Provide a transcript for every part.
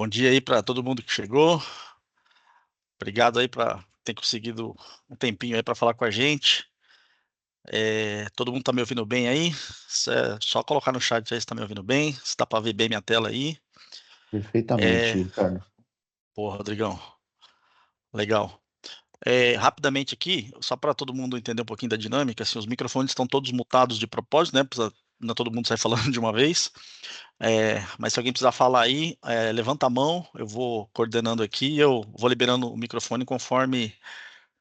Bom dia aí para todo mundo que chegou. Obrigado aí para ter conseguido um tempinho aí para falar com a gente. Todo mundo tá me ouvindo bem aí? Só colocar no chat aí se tá me ouvindo bem, se dá para ver bem minha tela aí. Perfeitamente, É, Ricardo. Porra, Rodrigão, legal. Rapidamente aqui, só para todo mundo entender um pouquinho da dinâmica, assim, os microfones estão todos mutados de propósito, né? Não todo mundo sai falando de uma vez. Mas se alguém precisar falar aí, levanta a mão, eu vou coordenando aqui e eu vou liberando o microfone conforme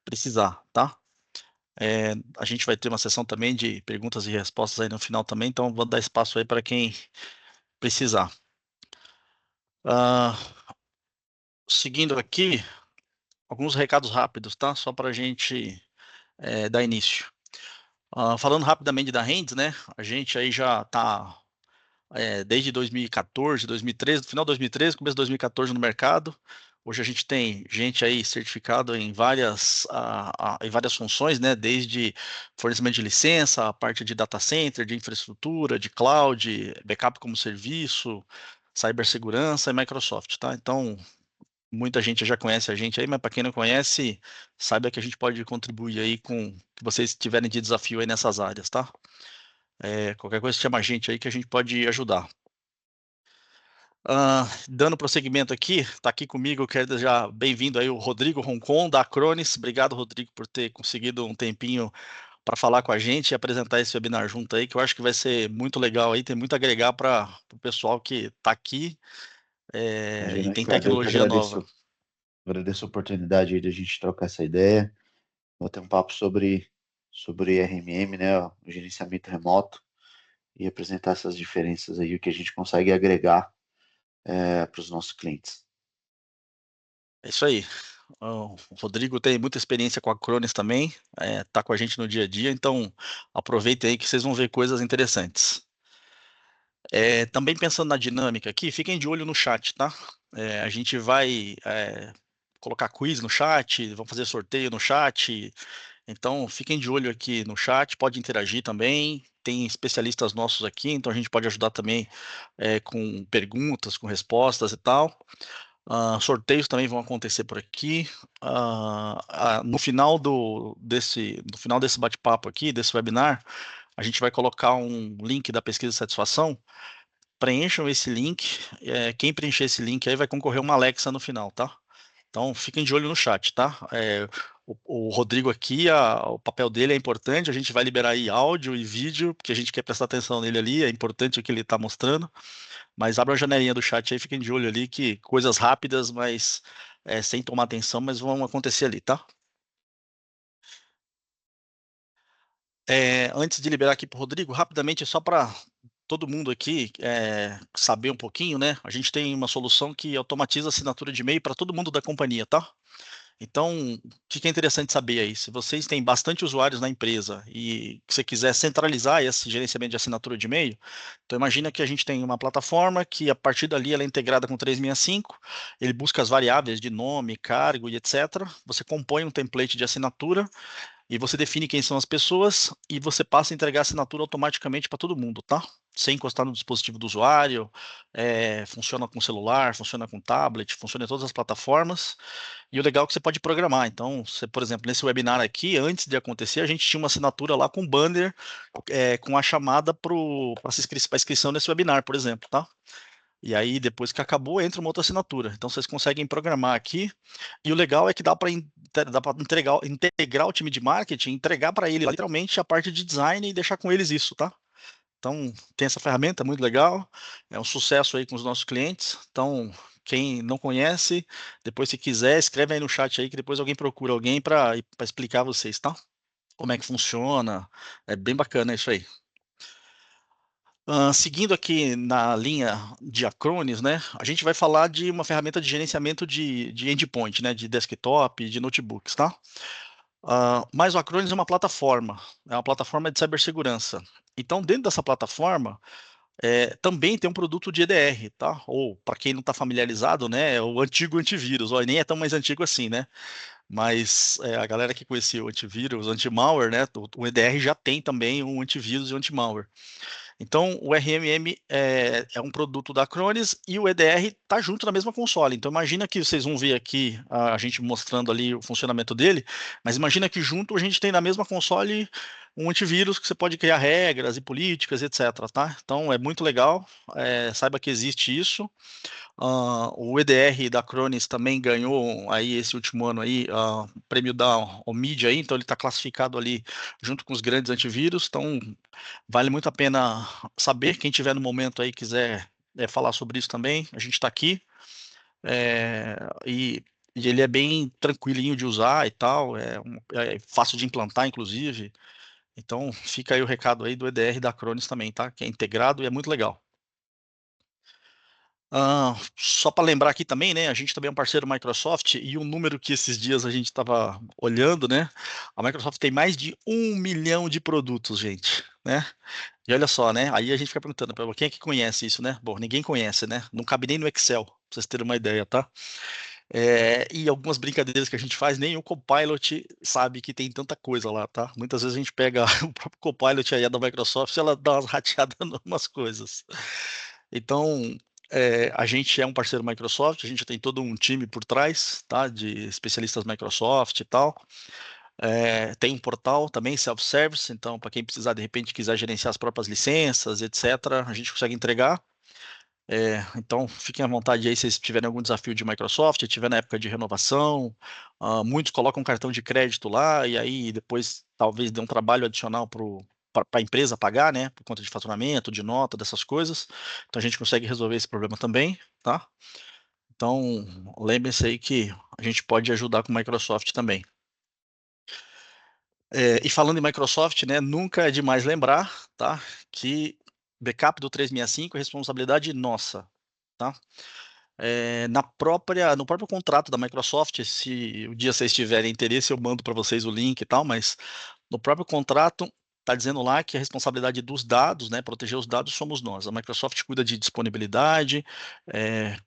precisar, tá? A gente vai ter uma sessão também de perguntas e respostas aí no final também, então vou dar espaço aí para quem precisar. Ah, Seguindo aqui, alguns recados rápidos, tá? Só para a gente dar início. Falando rapidamente da Rendes, né? A gente aí já está desde 2014, 2013, no final de 2013, começo de 2014 no mercado. Hoje a gente tem gente aí certificada em várias funções, né? Desde fornecimento de licença, a parte de data center, de infraestrutura, de cloud, backup como serviço, cibersegurança e Microsoft, tá? Então, muita gente já conhece a gente aí, mas para quem não conhece, saiba que a gente pode contribuir aí com o que vocês tiverem de desafio aí nessas áreas, tá? Qualquer coisa chama a gente aí que a gente pode ajudar. Dando prosseguimento aqui, está aqui comigo, eu quero já bem-vindo aí o Rodrigo Roncon, da Acronis. Obrigado, Rodrigo, por ter conseguido um tempinho para falar com a gente e apresentar esse webinar junto aí, que eu acho que vai ser muito legal aí, tem muito a agregar para o pessoal que está aqui e Imagina, tem Ricardo, eu que tecnologia nova. agradeço a oportunidade aí de a gente trocar essa ideia, bater um papo sobre RMM, né, o gerenciamento remoto, e apresentar essas diferenças aí, o que a gente consegue agregar para os nossos clientes. É isso aí. O Rodrigo tem muita experiência com a Acronis também, está com a gente no dia a dia, então aproveitem aí que vocês vão ver coisas interessantes. Também pensando na dinâmica aqui, fiquem de olho no chat, tá? A gente vai colocar quiz no chat, vamos fazer sorteio no chat, então fiquem de olho aqui no chat, pode interagir também. Tem especialistas nossos aqui, então a gente pode ajudar também com perguntas, com respostas e tal. Sorteios também vão acontecer por aqui. No final desse bate-papo aqui, desse webinar, a gente vai colocar um link da pesquisa de satisfação. Preencham esse link. Quem preencher esse link aí vai concorrer uma Alexa no final, tá? Então fiquem de olho no chat, tá? O Rodrigo aqui, o papel dele é importante. A gente vai liberar aí áudio e vídeo, porque a gente quer prestar atenção nele ali. É importante o que ele está mostrando. Mas abra a janelinha do chat aí, fiquem de olho ali, que coisas rápidas, mas sem tomar atenção, mas vão acontecer ali, tá? Antes de liberar aqui para o Rodrigo, rapidamente, só para todo mundo aqui saber um pouquinho, né? A gente tem uma solução que automatiza a assinatura de e-mail para todo mundo da companhia, tá? Então, o que é interessante saber aí? Se vocês têm bastante usuários na empresa e você quiser centralizar esse gerenciamento de assinatura de e-mail, então imagina que a gente tem uma plataforma que a partir dali ela é integrada com o 365, ele busca as variáveis de nome, cargo e etc. Você compõe um template de assinatura e você define quem são as pessoas e você passa a entregar a assinatura automaticamente para todo mundo, tá? Sem encostar no dispositivo do usuário, funciona com celular, funciona com tablet, funciona em todas as plataformas. E o legal é que você pode programar. Então, você, por exemplo, nesse webinar aqui, antes de acontecer, a gente tinha uma assinatura lá com banner, com a chamada para a inscrição nesse webinar, por exemplo, tá? E aí, depois que acabou, entra uma outra assinatura. Então, vocês conseguem programar aqui. E o legal é que dá para integrar o time de marketing, entregar para ele literalmente a parte de design e deixar com eles isso, tá? Então, tem essa ferramenta muito legal, é um sucesso aí com os nossos clientes. Então, quem não conhece, depois se quiser, escreve aí no chat aí que depois alguém procura alguém para explicar a vocês, tá? Como é que funciona, é bem bacana isso aí. Seguindo aqui na linha de Acronis, né, a gente vai falar de uma ferramenta de gerenciamento de endpoint, né, de desktop, de notebooks, tá? Mas o Acronis é uma plataforma de cibersegurança. Então, dentro dessa plataforma, também tem um produto de EDR, tá? Ou, para quem não está familiarizado, né, é o antigo antivírus, ó, e nem é tão mais antigo assim, né? Mas a galera que conhecia o antivírus, o anti-malware, né, o EDR já tem também um antivírus e um anti-malware. Então, o RMM é um produto da Acronis e o EDR está junto na mesma console. Então, imagina que vocês vão ver aqui a gente mostrando ali o funcionamento dele, mas imagina que junto a gente tem na mesma console um antivírus que você pode criar regras e políticas, etc. Tá? Então, é muito legal. Saiba que existe isso. O EDR da Acronis também ganhou aí esse último ano aí o prêmio da OMID aí, então ele está classificado ali junto com os grandes antivírus. Então, vale muito a pena saber. Quem tiver no momento aí quiser falar sobre isso também, a gente está aqui. É, e ele é bem tranquilinho de usar e tal, é fácil de implantar, inclusive. Então, fica aí o recado aí do EDR da Acronis também, tá? Que é integrado e é muito legal. Só para lembrar aqui também, né? A gente também é um parceiro Microsoft e um número que esses dias a gente estava olhando, né? A Microsoft tem mais de 1 milhão de produtos, gente, né? E olha só, né? Aí a gente fica perguntando, quem é que conhece isso, né? Bom, ninguém conhece, né? Não cabe nem no Excel, pra vocês terem uma ideia, tá? E algumas brincadeiras que a gente faz, nem o Copilot sabe que tem tanta coisa lá, tá? Muitas vezes a gente pega o próprio Copilot aí da Microsoft e ela dá umas rateadas em umas coisas. Então, a gente é um parceiro Microsoft, a gente tem todo um time por trás, tá? De especialistas Microsoft e tal. Tem um portal também, self-service, então para quem precisar, de repente, quiser gerenciar as próprias licenças, etc., a gente consegue entregar. Então, fiquem à vontade aí se vocês tiverem algum desafio de Microsoft, estiver na época de renovação. Muitos colocam cartão de crédito lá e aí depois talvez dê um trabalho adicional para a empresa pagar, né, por conta de faturamento, de nota, dessas coisas. Então, a gente consegue resolver esse problema também, tá? Então, lembrem-se aí que a gente pode ajudar com o Microsoft também. E falando em Microsoft, né, nunca é demais lembrar, tá, que backup do 365 é responsabilidade nossa, tá? No próprio contrato da Microsoft, se o dia vocês tiverem interesse, eu mando para vocês o link e tal, mas no próprio contrato está dizendo lá que a responsabilidade dos dados, né, proteger os dados somos nós. A Microsoft cuida de disponibilidade,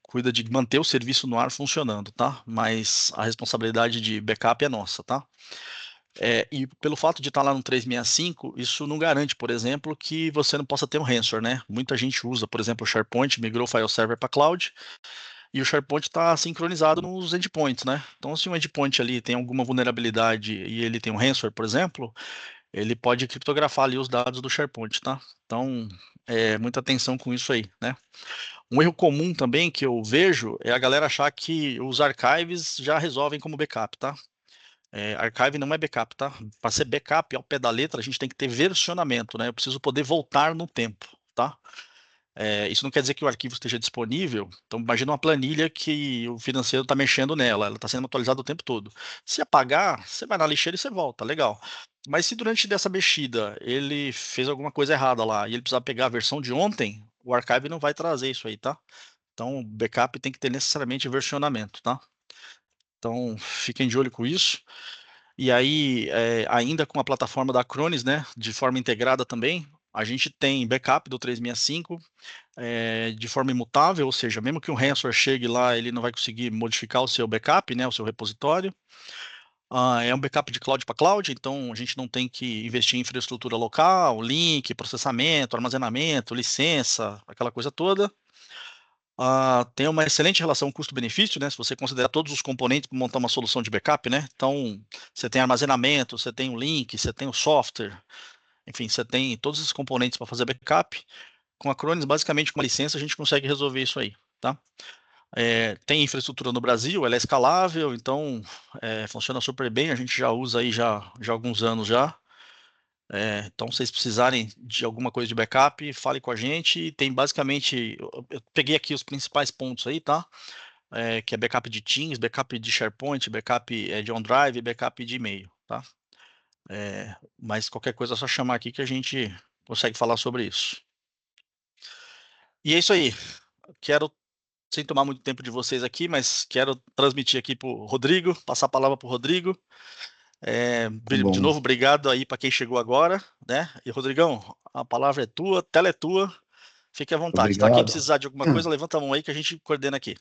cuida de manter o serviço no ar funcionando, tá? Mas a responsabilidade de backup é nossa, tá? E pelo fato de estar lá no 365, isso não garante, por exemplo, que você não possa ter um ransomware, né? Muita gente usa, por exemplo, o SharePoint, migrou o file server para cloud, e o SharePoint está sincronizado nos endpoints, né? Então, se um endpoint ali tem alguma vulnerabilidade e ele tem um ransomware, por exemplo, ele pode criptografar ali os dados do SharePoint, tá? Então, muita atenção com isso aí, né? Um erro comum também que eu vejo é a galera achar que os archives já resolvem como backup, tá? Archive não é backup, tá? Para ser backup ao pé da letra, a gente tem que ter versionamento, né? Eu preciso poder voltar no tempo, tá? Isso não quer dizer que o arquivo esteja disponível. Então, imagina uma planilha que o financeiro está mexendo nela, ela está sendo atualizada o tempo todo. Se apagar, você vai na lixeira e você volta, legal. Mas se durante dessa mexida ele fez alguma coisa errada lá e ele precisar pegar a versão de ontem, o archive não vai trazer isso aí, tá? Então, backup tem que ter necessariamente versionamento, tá? Então, fiquem de olho com isso. E aí, ainda com a plataforma da Acronis, né, de forma integrada também, a gente tem backup do 365 de forma imutável, ou seja, mesmo que um ransomware chegue lá, ele não vai conseguir modificar o seu backup, né, o seu repositório. É um backup de cloud para cloud, então a gente não tem que investir em infraestrutura local, link, processamento, armazenamento, licença, aquela coisa toda. Tem uma excelente relação custo-benefício, né? Se você considerar todos os componentes para montar uma solução de backup, né? Então, você tem armazenamento, você tem o link, você tem o software, enfim, você tem todos esses componentes para fazer backup. Com a Acronis, basicamente, com uma licença, a gente consegue resolver isso aí, tá? Tem infraestrutura no Brasil, ela é escalável, então funciona super bem, a gente já usa aí já há alguns anos já. Então, se vocês precisarem de alguma coisa de backup, fale com a gente. Tem basicamente, eu peguei aqui os principais pontos aí, tá? Que é backup de Teams, backup de SharePoint, backup de OneDrive, backup de e-mail, tá? Mas qualquer coisa é só chamar aqui que a gente consegue falar sobre isso. E é isso aí. Quero, sem tomar muito tempo de vocês aqui, mas quero transmitir aqui para o Rodrigo, passar a palavra para o Rodrigo. Tá De bom. novo, obrigado aí para quem chegou agora, né? E Rodrigão, a palavra é tua, a tela é tua, fique à vontade, tá? Quem Obrigado. precisar de alguma coisa, levanta a mão aí que a gente coordena aqui.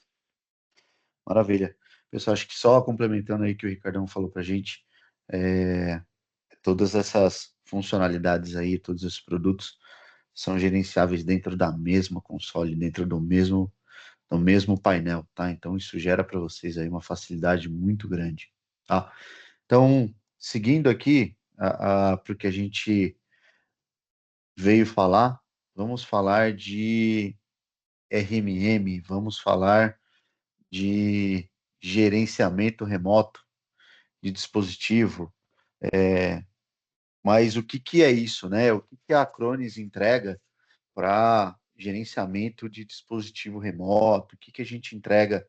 Maravilha. Pessoal, acho que só complementando aí que o Ricardão falou para a gente, todas essas funcionalidades aí, todos esses produtos, são gerenciáveis dentro da mesma console, dentro do mesmo painel, tá? Então isso gera para vocês aí uma facilidade muito grande, tá? Então, seguindo aqui, porque a gente veio falar, vamos falar de RMM, vamos falar de gerenciamento remoto de dispositivo, mas o que que é isso, né? O que que a Acronis entrega para gerenciamento de dispositivo remoto? O que que a gente entrega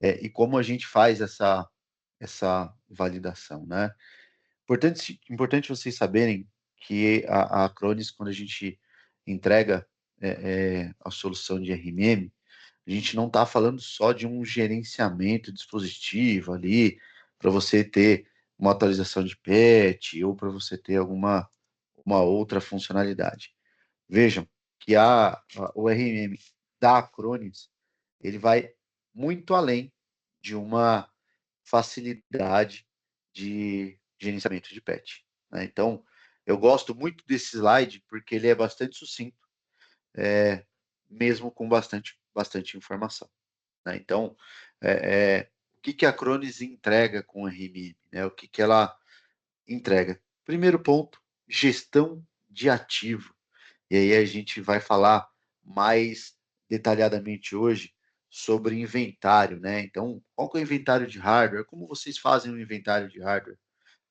e como a gente faz essa validação, né? Importante vocês saberem que a Acronis, quando a gente entrega a solução de RMM, a gente não está falando só de um gerenciamento dispositivo ali, para você ter uma atualização de patch ou para você ter alguma uma outra funcionalidade. Vejam que o RMM da Acronis, ele vai muito além de uma facilidade de gerenciamento de patch, né? Então, eu gosto muito desse slide porque ele é bastante sucinto, mesmo com bastante informação, né? Então, o que a Acronis entrega com a RMM, né? O que ela entrega? Primeiro ponto, gestão de ativo. E aí a gente vai falar mais detalhadamente hoje sobre inventário, né? Então, qual que é o inventário de hardware? Como vocês fazem o inventário de hardware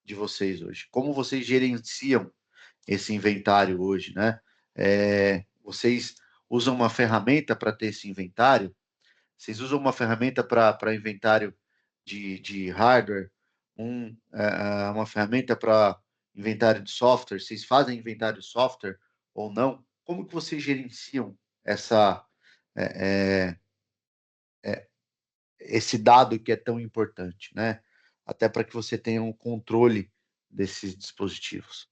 de vocês hoje? Como vocês gerenciam esse inventário hoje, né? Vocês usam uma ferramenta para ter esse inventário? Vocês usam uma ferramenta para inventário de hardware, uma ferramenta para inventário de software? Vocês fazem inventário de software ou não? Como que vocês gerenciam essa, é, esse dado que é tão importante, né? Até para que você tenha um controle desses dispositivos.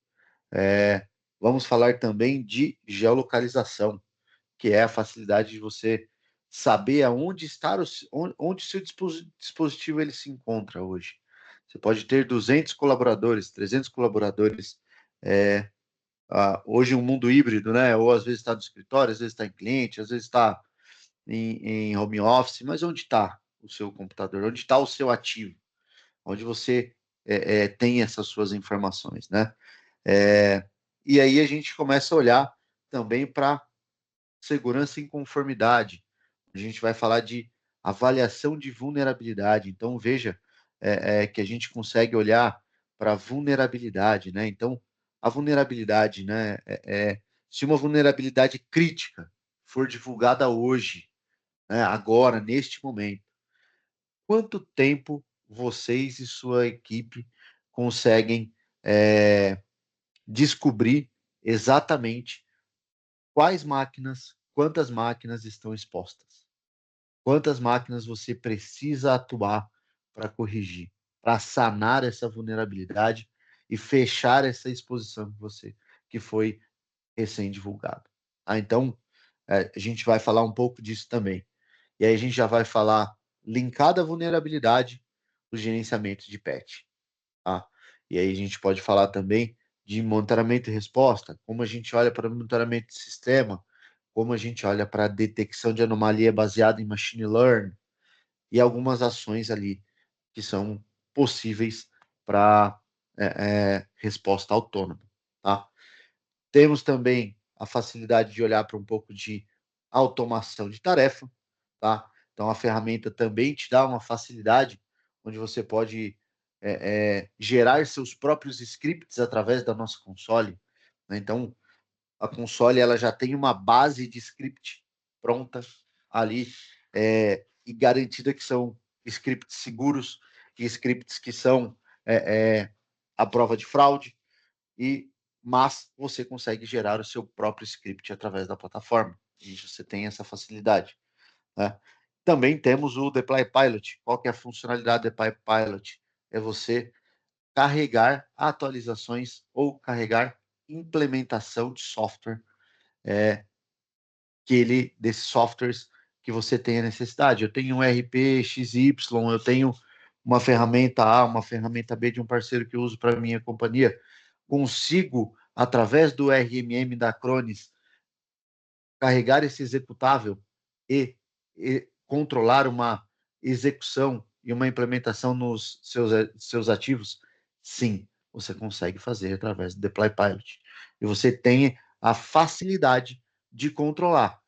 Vamos falar também de geolocalização, que é a facilidade de você saber aonde está onde seu dispositivo ele se encontra hoje. Você pode ter 200 colaboradores, 300 colaboradores, hoje um mundo híbrido, né? Ou às vezes está no escritório, às vezes está em cliente, às vezes está em home office, mas onde está o seu computador? Onde está o seu ativo? Onde você tem essas suas informações, né? E aí a gente começa a olhar também para segurança e conformidade. A gente vai falar de avaliação de vulnerabilidade. Então, veja que a gente consegue olhar para a vulnerabilidade, né? Então, a vulnerabilidade, né? Se uma vulnerabilidade crítica for divulgada hoje, né, agora, neste momento, quanto tempo vocês e sua equipe conseguem descobrir exatamente quantas máquinas estão expostas? Quantas máquinas você precisa atuar para corrigir, para sanar essa vulnerabilidade e fechar essa exposição que foi recém-divulgada. Então, a gente vai falar um pouco disso também. E aí a gente já vai falar, linkada à vulnerabilidade, o gerenciamento de patch. Tá? E aí a gente pode falar também de monitoramento e resposta, como a gente olha para o monitoramento de sistema, como a gente olha para a detecção de anomalia baseada em machine learning e algumas ações ali que são possíveis para resposta autônoma. Tá? Temos também a facilidade de olhar para um pouco de automação de tarefa. Tá? Então, a ferramenta também te dá uma facilidade onde você pode gerar seus próprios scripts através da nossa console. Né? Então, a console ela já tem uma base de script pronta ali e garantida que são scripts seguros e scripts que são a prova de fraude, mas você consegue gerar o seu próprio script através da plataforma. E você tem essa facilidade. Né? Também temos o Deploy Pilot. Qual que é a funcionalidade do Deploy Pilot? É você carregar atualizações ou carregar implementação de software, desses softwares que você tenha necessidade. Eu tenho um RP XY, eu tenho uma ferramenta A, uma ferramenta B de um parceiro que eu uso para minha companhia. Consigo, através do RMM da Acronis, carregar esse executável e controlar uma execução e uma implementação nos seus ativos? Sim, você consegue fazer através do Deploy Pilot. E você tem a facilidade de controlar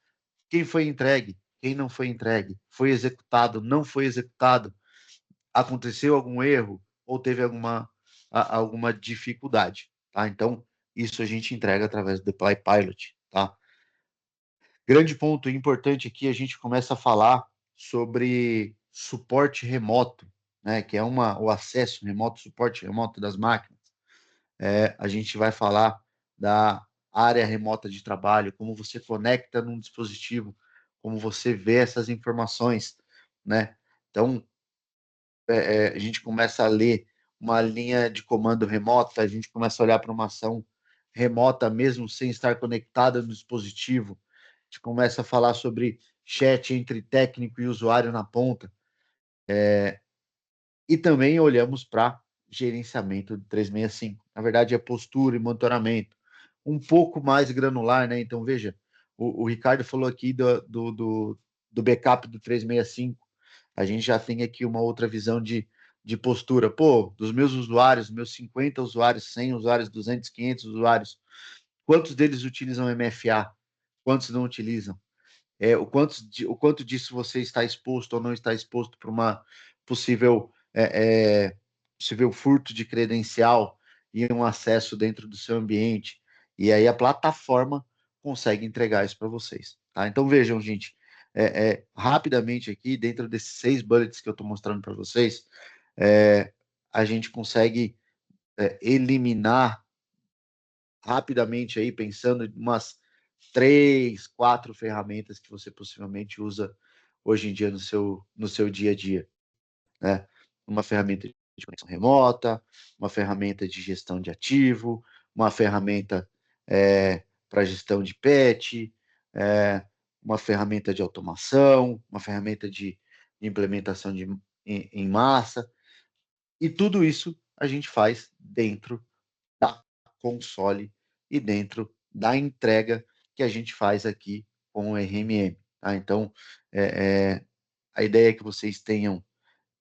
quem foi entregue, quem não foi entregue, foi executado, não foi executado, aconteceu algum erro ou teve alguma dificuldade, tá? Então, isso a gente entrega através do Deploy Pilot, tá? Grande ponto importante aqui, a gente começa a falar sobre suporte remoto, né? Que é o acesso remoto, suporte remoto das máquinas. A gente vai falar da área remota de trabalho, como você conecta num dispositivo, como você vê essas informações, né? Então, a gente começa a ler uma linha de comando remota, a gente começa a olhar para uma ação remota, mesmo sem estar conectada no dispositivo. A gente começa a falar sobre chat entre técnico e usuário na ponta. E também olhamos para gerenciamento de 365. Na verdade, é postura e monitoramento. Um pouco mais granular, né? Então, veja, o Ricardo falou aqui do backup do 365. A gente já tem aqui uma outra visão de postura. Pô, dos meus usuários, meus 50 usuários, 100 usuários, 200, 500 usuários, quantos deles utilizam MFA? Quantos não utilizam? O quanto disso você está exposto ou não está exposto para uma possível, possível furto de credencial e um acesso dentro do seu ambiente. E aí a plataforma consegue entregar isso para vocês. Tá? Então vejam, gente, rapidamente aqui, dentro desses 6 bullets que eu estou mostrando para vocês, a gente consegue eliminar rapidamente aí, pensando em umas 3, 4 ferramentas que você possivelmente usa hoje em dia no seu dia a dia, né? Uma ferramenta de conexão remota, uma ferramenta de gestão de ativo, uma ferramenta para gestão de patch, uma ferramenta de automação, uma ferramenta de implementação em massa, e tudo isso a gente faz dentro da console e dentro da entrega que a gente faz aqui com o RMM. Tá? Então, a ideia é que vocês tenham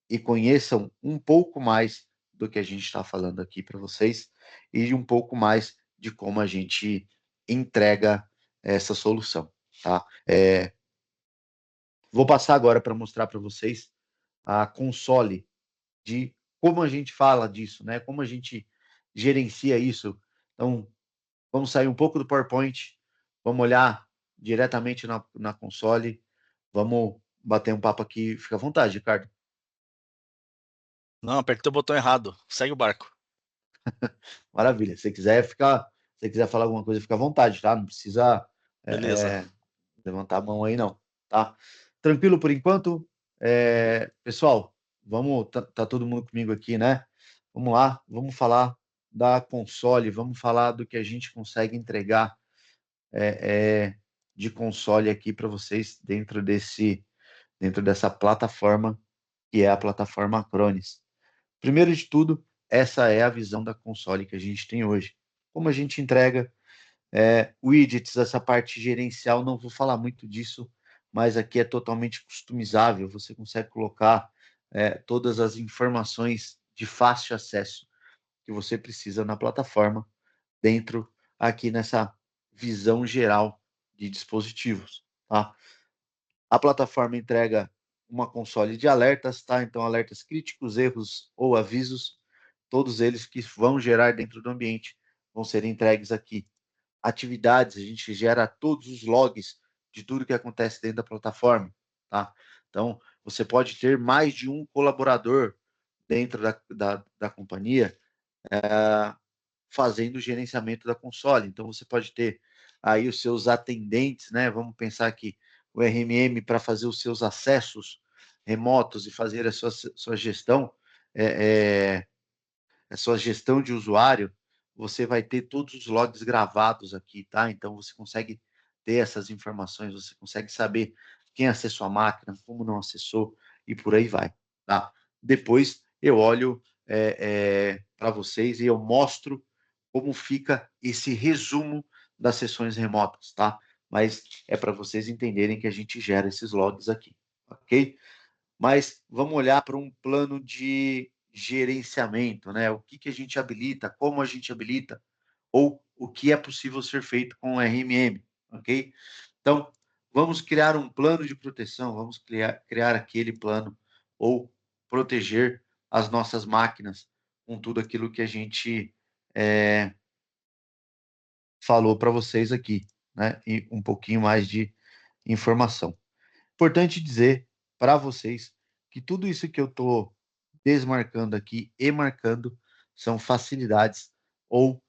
e conheçam um pouco mais do que a gente está falando aqui para vocês e um pouco mais de como a gente entrega essa solução. Tá? Vou passar agora para mostrar para vocês a console de como a gente fala disso, né? Como a gente gerencia isso. Então, vamos sair um pouco do PowerPoint, vamos olhar diretamente na console, vamos bater um papo aqui. Fica à vontade, Ricardo. Não, apertei o botão errado. Segue o barco. Maravilha. Se quiser falar alguma coisa, fica à vontade, tá? Não precisa Beleza. levantar a mão aí, não, tá? Tranquilo por enquanto? Pessoal, vamos, tá todo mundo comigo aqui, né? Vamos lá, vamos falar da console, vamos falar do que a gente consegue entregar de console aqui para vocês dentro dessa plataforma que é a plataforma Acronis. Primeiro de tudo, essa é a visão da console que a gente tem hoje. Como a gente entrega widgets, essa parte gerencial, não vou falar muito disso, mas aqui é totalmente customizável. Você consegue colocar todas as informações de fácil acesso que você precisa na plataforma dentro aqui nessa visão geral de dispositivos, tá? A plataforma entrega uma console de alertas, tá? Então, alertas críticos, erros ou avisos, todos eles que vão gerar dentro do ambiente vão ser entregues aqui. Atividades, a gente gera todos os logs de tudo que acontece dentro da plataforma, tá? Então, você pode ter mais de um colaborador dentro da companhia fazendo o gerenciamento da console. Então, você pode ter aí os seus atendentes, né? Vamos pensar que o RMM para fazer os seus acessos remotos e fazer a sua gestão, a sua gestão de usuário, você vai ter todos os logs gravados aqui, tá? Então, você consegue ter essas informações, você consegue saber quem acessou a máquina, como não acessou e por aí vai, tá? Depois eu olho para vocês e eu mostro como fica esse resumo das sessões remotas, tá? mas é para vocês entenderem que a gente gera esses logs aqui, ok? Mas vamos olhar para um plano de gerenciamento, né? O que a gente habilita, como a gente habilita, ou o que é possível ser feito com o RMM, ok? Então, vamos criar um plano de proteção, vamos criar aquele plano, ou proteger as nossas máquinas com tudo aquilo que a gente falou para vocês aqui, né? E um pouquinho mais de informação. Importante dizer para vocês que tudo isso que eu estou desmarcando aqui e marcando são facilidades ou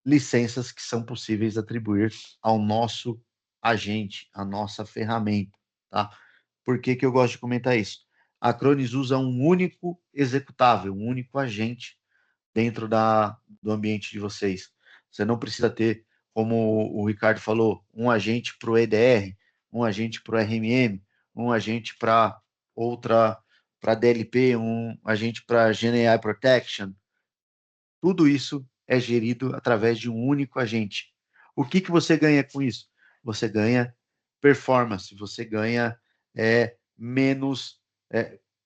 licenças que são possíveis atribuir ao nosso agente, à nossa ferramenta, tá? Por que eu gosto de comentar isso? A Acronis usa um único executável, um único agente dentro do ambiente de vocês. Você não precisa ter, como o Ricardo falou, um agente para o EDR, um agente para o RMM, um agente para outra, para DLP, um agente para GenAI Protection. Tudo isso é gerido através de um único agente. O que você ganha com isso? Você ganha performance, você ganha menos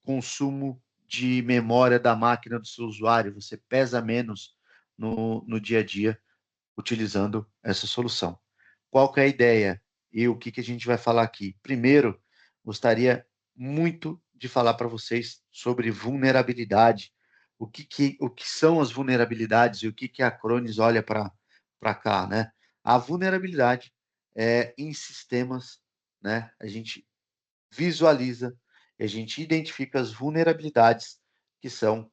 consumo de memória da máquina do seu usuário, você pesa menos no dia a dia utilizando essa solução. Qual que é a ideia e o que a gente vai falar aqui? Primeiro, gostaria muito de falar para vocês sobre vulnerabilidade. O que são as vulnerabilidades e o que a Acronis olha para cá, né? A vulnerabilidade é em sistemas, né? A gente visualiza, a gente identifica as vulnerabilidades que são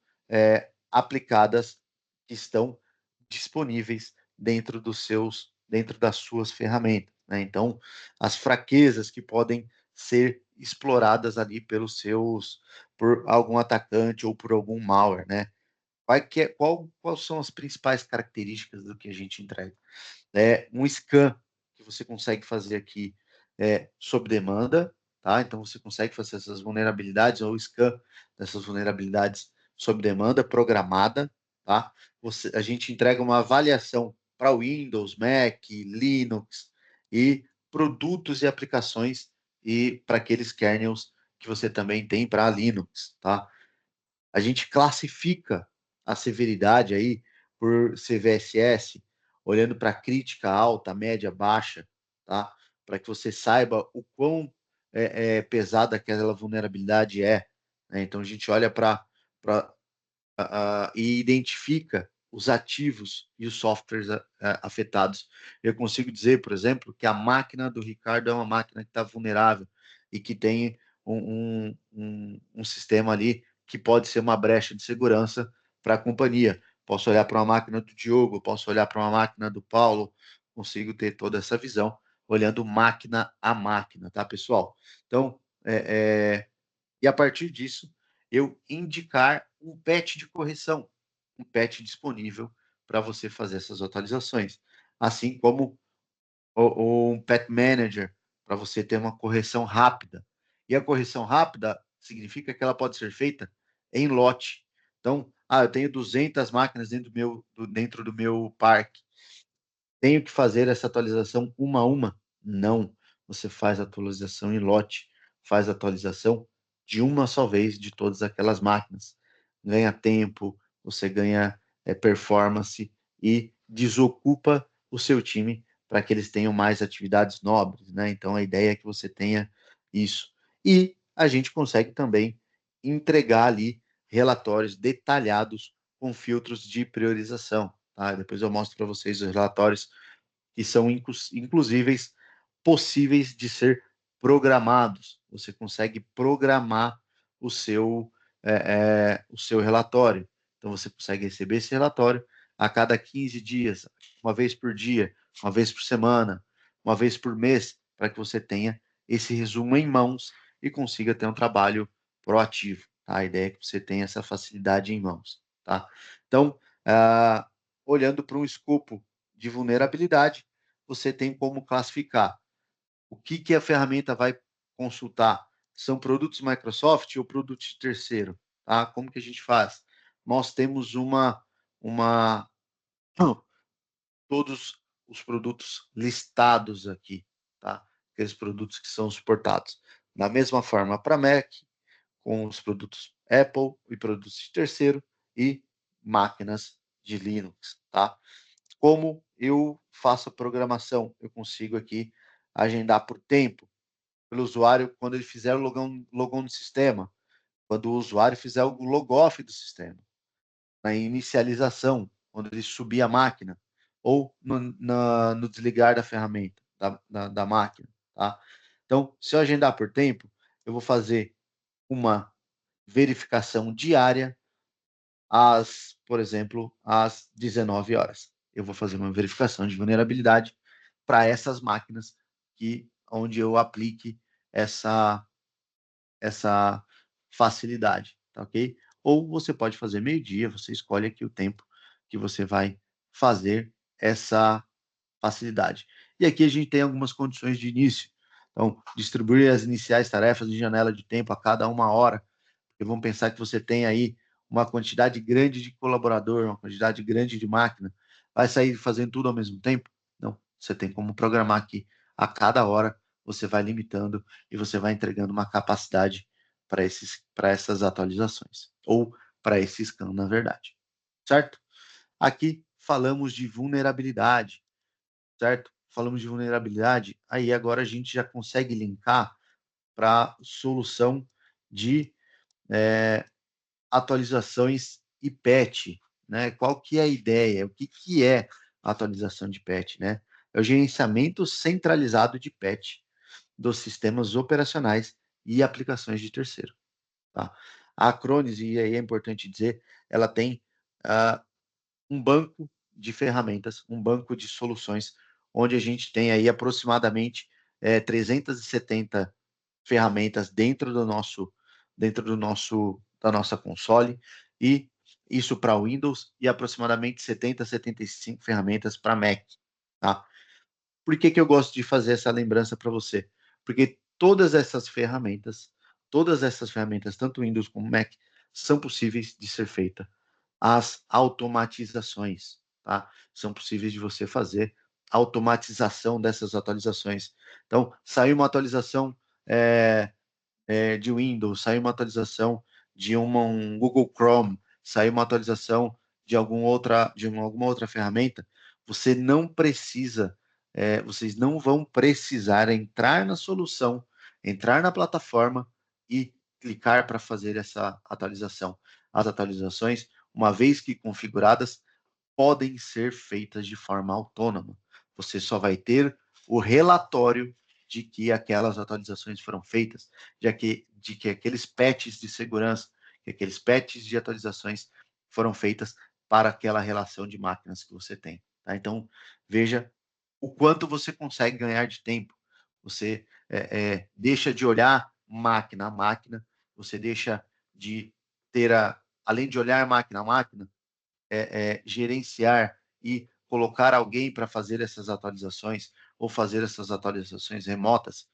aplicadas, que estão disponíveis dentro das suas ferramentas, né? Então, as fraquezas que podem ser exploradas ali por algum atacante ou por algum malware, né? Quais são as principais características do que a gente entrega? Um scan que você consegue fazer aqui sob demanda, tá? Então você consegue fazer essas vulnerabilidades ou scan dessas vulnerabilidades sob demanda programada, tá? A gente entrega uma avaliação para Windows, Mac, Linux e produtos e aplicações e para aqueles kernels que você também tem para Linux, tá? A gente classifica a severidade aí por CVSS, olhando para crítica alta, média, baixa, tá? Para que você saiba o quão pesada aquela vulnerabilidade é. Né? Então a gente olha para e identifica os ativos e os softwares afetados. Eu consigo dizer, por exemplo, que a máquina do Ricardo é uma máquina que está vulnerável e que tem um sistema ali que pode ser uma brecha de segurança para a companhia. Posso olhar para uma máquina do Diogo, posso olhar para uma máquina do Paulo, consigo ter toda essa visão olhando máquina a máquina, tá, pessoal? Então, e a partir disso, eu indicar um patch de correção, um patch disponível para você fazer essas atualizações, assim como um patch manager para você ter uma correção rápida. E a correção rápida significa que ela pode ser feita em lote. Então, eu tenho 200 máquinas dentro do meu parque. Tenho que fazer essa atualização uma a uma? Não. Você faz a atualização em lote, faz a atualização de uma só vez de todas aquelas máquinas. Ganha tempo, você ganha performance e desocupa o seu time para que eles tenham mais atividades nobres, né? Então a ideia é que você tenha isso. E a gente consegue também entregar ali relatórios detalhados com filtros de priorização. Tá? Depois eu mostro para vocês os relatórios que são, inclusive, possíveis de ser programados. Você consegue programar o seu relatório. Então, você consegue receber esse relatório a cada 15 dias, uma vez por dia, uma vez por semana, uma vez por mês, para que você tenha esse resumo em mãos e consiga ter um trabalho proativo. Tá? A ideia é que você tenha essa facilidade em mãos. Tá? Então, olhando para um escopo de vulnerabilidade, você tem como classificar o que a ferramenta vai consultar. São produtos Microsoft ou produtos de terceiro? Tá? Como que a gente faz? Nós temos uma todos os produtos listados aqui, tá? Aqueles produtos que são suportados. Da mesma forma para Mac, com os produtos Apple e produtos de terceiro e máquinas de Linux, tá? Como eu faço a programação? Eu consigo aqui agendar por tempo, pelo usuário, quando ele fizer o logon do sistema, quando o usuário fizer o logoff do sistema, na inicialização, quando ele subir a máquina, ou no desligar da ferramenta, da máquina, tá? Então, se eu agendar por tempo, eu vou fazer uma verificação diária por exemplo, às 19 horas. Eu vou fazer uma verificação de vulnerabilidade para essas máquinas onde eu aplique essa, essa facilidade, tá ok? Ou você pode fazer meio-dia, você escolhe aqui o tempo que você vai fazer essa facilidade. E aqui a gente tem algumas condições de início. Então, distribuir as iniciais tarefas em janela de tempo a cada 1 hora, porque vamos pensar que você tem aí uma quantidade grande de colaborador, uma quantidade grande de máquina, vai sair fazendo tudo ao mesmo tempo? Não, você tem como programar aqui a cada hora, você vai limitando e você vai entregando uma capacidade para essas atualizações, ou para esse scan, na verdade, certo? Aqui falamos de vulnerabilidade, certo? Falamos de vulnerabilidade, aí agora a gente já consegue linkar para solução de atualizações e patch, né? Qual que é a ideia? O que, que é a atualização de patch, né? É o gerenciamento centralizado de patch dos sistemas operacionais e aplicações de terceiro, tá? A Acronis, e aí é importante dizer, ela tem um banco de ferramentas, um banco de soluções, onde a gente tem aí aproximadamente 370 ferramentas da nossa console, e isso para Windows, e aproximadamente 70, 75 ferramentas para Mac, tá? Por que que eu gosto de fazer essa lembrança para você? Porque todas essas ferramentas, tanto Windows como Mac, são possíveis de ser feita as automatizações, tá? São possíveis de você fazer automatização dessas atualizações. Então, saiu uma atualização de Windows, saiu uma atualização de um Google Chrome, saiu uma atualização alguma outra ferramenta, vocês não vão precisar entrar na solução, entrar na plataforma e clicar para fazer essa atualização. As atualizações, uma vez que configuradas, podem ser feitas de forma autônoma. Você só vai ter o relatório de que aquelas atualizações foram feitas, de que aqueles patches de segurança, que aqueles patches de atualizações foram feitas para aquela relação de máquinas que você tem. Tá? Então, veja o quanto você consegue ganhar de tempo. Você deixa de olhar máquina a máquina, você deixa de ter além de olhar máquina a máquina, gerenciar e colocar alguém para fazer essas atualizações ou fazer essas atualizações remotas,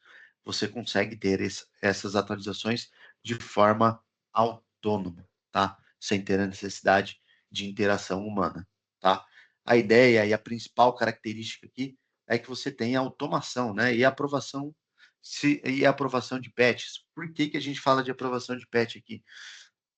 você consegue ter essas atualizações de forma autônoma, tá? Sem ter a necessidade de interação humana, tá? A ideia e a principal característica aqui é que você tenha automação, né? E aprovação de patches. Por que que a gente fala de aprovação de patch aqui?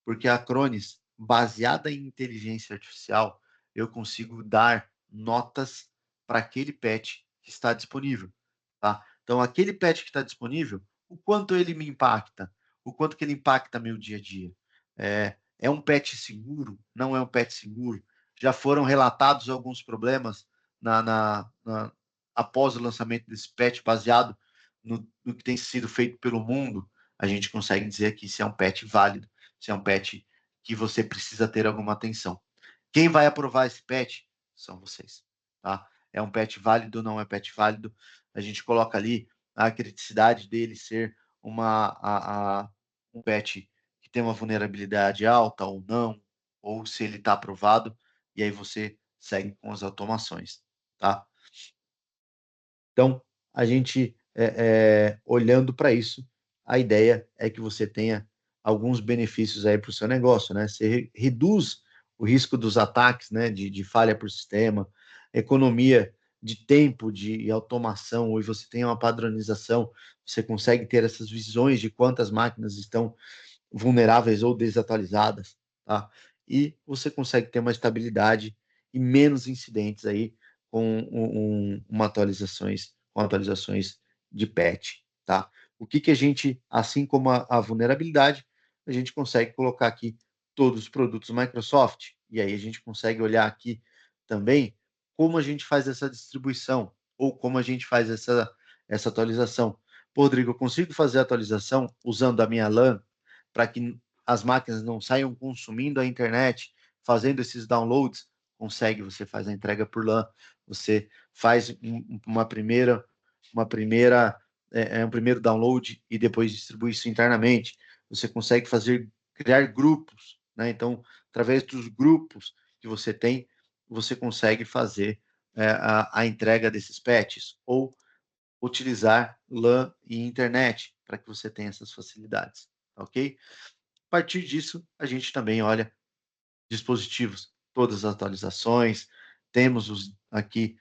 Porque a Acronis, baseada em inteligência artificial, eu consigo dar notas para aquele patch que está disponível, tá? Então, aquele patch que está disponível, o quanto ele me impacta, o quanto que ele impacta meu dia a dia. É um patch seguro? Não é um patch seguro? Já foram relatados alguns problemas após o lançamento desse patch, baseado no que tem sido feito pelo mundo. A gente consegue dizer que se é um patch válido, se é um patch que você precisa ter alguma atenção. Quem vai aprovar esse patch são vocês, tá? É um patch válido, não é patch válido? A gente coloca ali a criticidade dele ser um patch que tem uma vulnerabilidade alta ou não, ou se ele está aprovado, e aí você segue com as automações, tá? Então, a gente, olhando para isso, a ideia é que você tenha alguns benefícios aí para o seu negócio, né? Você reduz o risco dos ataques, né? De falha por sistema, economia de tempo, de automação, e você tem uma padronização, você consegue ter essas visões de quantas máquinas estão vulneráveis ou desatualizadas, tá? E você consegue ter uma estabilidade e menos incidentes aí com atualizações de patch, tá? O que que a gente, assim como a vulnerabilidade, a gente consegue colocar aqui todos os produtos Microsoft, e aí a gente consegue olhar aqui também como a gente faz essa distribuição, ou como a gente faz essa atualização. Pô, Rodrigo, eu consigo fazer a atualização usando a minha LAN para que as máquinas não saiam consumindo a internet, fazendo esses downloads? Consegue, você faz a entrega por LAN, você faz um primeiro download e depois distribui isso internamente. Você consegue criar grupos, né? Então, através dos grupos que você tem, você consegue fazer a entrega desses patches ou utilizar LAN e internet para que você tenha essas facilidades, ok? A partir disso, a gente também olha dispositivos, todas as atualizações, temos aqui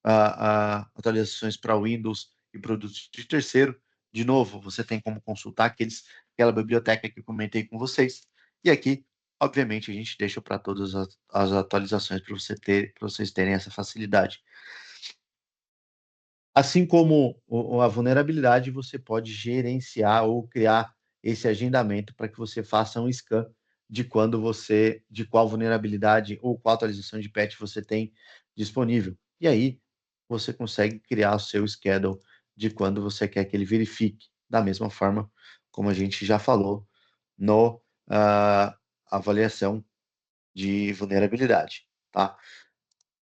atualizações para Windows e produtos de terceiro. De novo, você tem como consultar aquela biblioteca que eu comentei com vocês. E aqui, obviamente, a gente deixa para todas as atualizações para vocês terem essa facilidade. Assim como a vulnerabilidade, você pode gerenciar ou criar esse agendamento para que você faça um scan de qual vulnerabilidade ou qual atualização de patch você tem disponível. E aí você consegue criar o seu schedule de quando você quer que ele verifique, da mesma forma como a gente já falou no avaliação de vulnerabilidade, tá?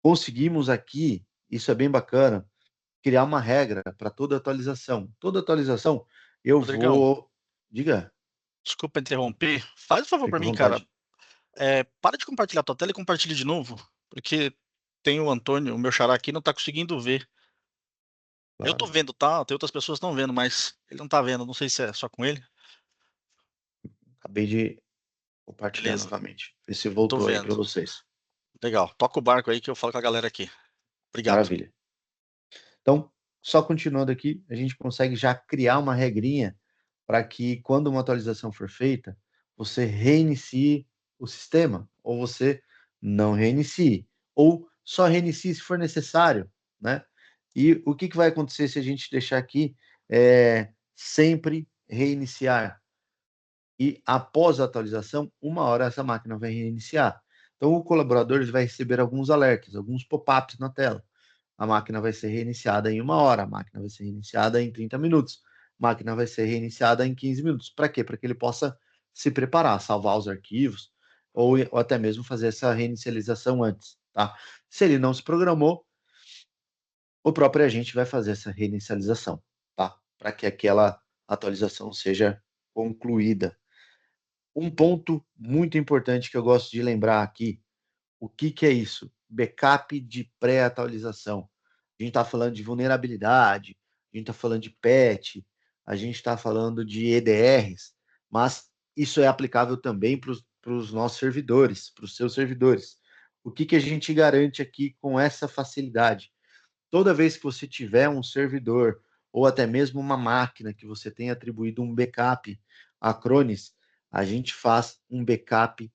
Conseguimos aqui, isso é bem bacana, criar uma regra para toda atualização. Toda atualização, eu Rodrigão, vou. Diga, desculpa interromper. Faz um favor para fica à mim, cara. vontade. Para de compartilhar tua tela e compartilhe de novo, porque tem o Antônio, o meu xará aqui, não tá conseguindo ver. Eu tô Claro. vendo, tá? Tem outras pessoas que estão vendo, mas ele não tá vendo. Não sei se é só com ele. Acabei de compartilhar Beleza, novamente. Ver se tô voltou aí para vendo. vocês. Legal. Toca o barco aí que eu falo com a galera aqui. Obrigado. Maravilha. Então, só continuando aqui, a gente consegue já criar uma regrinha para que, quando uma atualização for feita, você reinicie o sistema, ou você não reinicie, ou só reinicie se for necessário, né? E o que, que vai acontecer se a gente deixar aqui sempre reiniciar? E após a atualização, uma hora essa máquina vai reiniciar. Então, o colaborador vai receber alguns alertas, alguns pop-ups na tela. A máquina vai ser reiniciada em uma hora, a máquina vai ser reiniciada em 30 minutos, a máquina vai ser reiniciada em 15 minutos. Para quê? Para que ele possa se preparar, salvar os arquivos, ou até mesmo fazer essa reinicialização antes. Tá? Se ele não se programou, o próprio agente vai fazer essa reinicialização, tá? Para que aquela atualização seja concluída. Um ponto muito importante que eu gosto de lembrar aqui, o que, que é isso? Backup de pré-atualização. A gente está falando de vulnerabilidade, a gente está falando de patch, a gente está falando de EDRs, mas isso é aplicável também para os nossos servidores, para os seus servidores. O que, que a gente garante aqui com essa facilidade? Toda vez que você tiver um servidor ou até mesmo uma máquina que você tenha atribuído um backup a Acronis, a gente faz um backup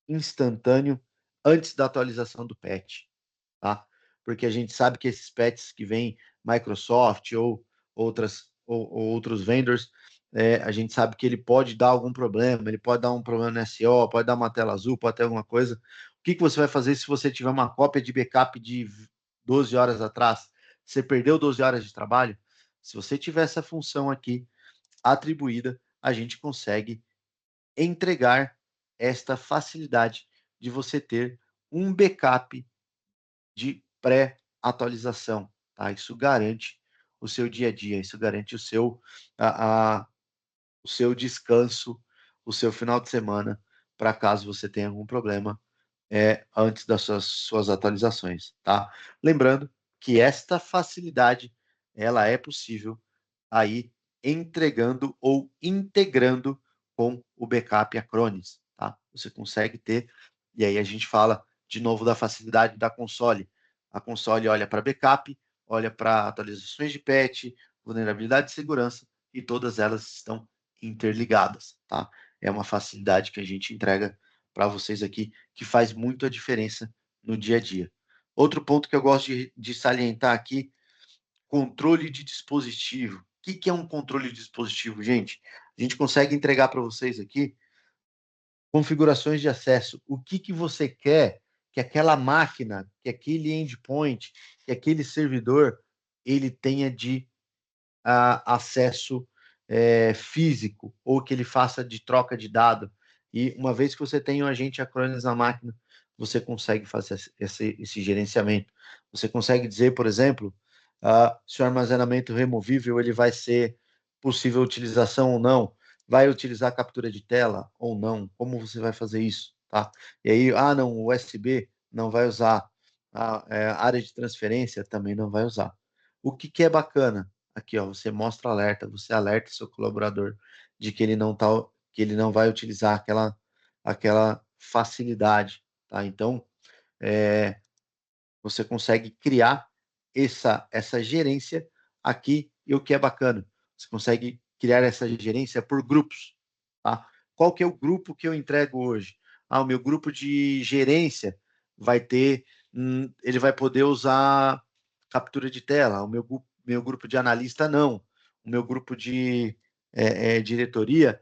instantâneo antes da atualização do patch, tá? Porque a gente sabe que esses patches que vêm Microsoft ou outros vendors, a gente sabe que ele pode dar algum problema, ele pode dar um problema no SO, pode dar uma tela azul, pode ter alguma coisa. O que, que você vai fazer se você tiver uma cópia de backup de 12 horas atrás? Você perdeu 12 horas de trabalho? Se você tiver essa função aqui atribuída, a gente consegue entregar esta facilidade de você ter um backup de pré-atualização. Tá? Isso garante o seu dia a dia, isso garante o seu descanso, o seu final de semana, para caso você tenha algum problema antes das suas atualizações. Tá? Lembrando que esta facilidade ela é possível aí entregando ou integrando com o backup Acronis, tá? Você consegue ter, e aí a gente fala de novo da facilidade da console. A console olha para backup, olha para atualizações de patch, vulnerabilidade de segurança, e todas elas estão interligadas, tá? É uma facilidade que a gente entrega para vocês aqui, que faz muito a diferença no dia a dia. Outro ponto que eu gosto de salientar aqui, controle de dispositivo. O que é um controle de dispositivo, gente? A gente consegue entregar para vocês aqui configurações de acesso. O que você quer que aquela máquina, que aquele endpoint, que aquele servidor, ele tenha de acesso físico, ou que ele faça de troca de dado. E uma vez que você tem um agente Acronis na máquina, você consegue fazer esse gerenciamento. Você consegue dizer, por exemplo, se o armazenamento removível ele vai ser possível utilização ou não, vai utilizar captura de tela ou não, como você vai fazer isso, tá? E aí, não, o USB não vai usar, a área de transferência também não vai usar. O que é bacana? Aqui, ó, você mostra alerta, você alerta seu colaborador de que ele não tá, que ele não vai utilizar aquela facilidade, tá? Então, você consegue criar essa gerência aqui, e o que é bacana, você consegue criar essa gerência por grupos, tá? Qual que é o grupo que eu entrego hoje? O meu grupo de gerência vai ter, ele vai poder usar captura de tela, o meu grupo de analista não, o meu grupo de diretoria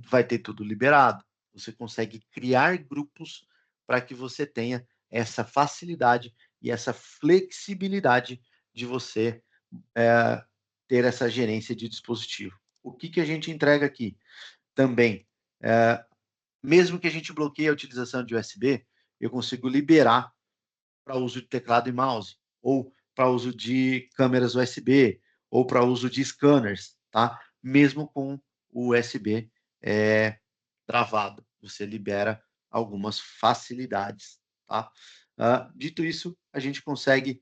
vai ter tudo liberado. Você consegue criar grupos para que você tenha essa facilidade e essa flexibilidade de você ter essa gerência de dispositivo. O que a gente entrega aqui? Também, mesmo que a gente bloqueie a utilização de USB, eu consigo liberar para uso de teclado e mouse, ou para uso de câmeras USB, ou para uso de scanners, tá? Mesmo com o USB travado, você libera algumas facilidades, tá? Dito isso, a gente consegue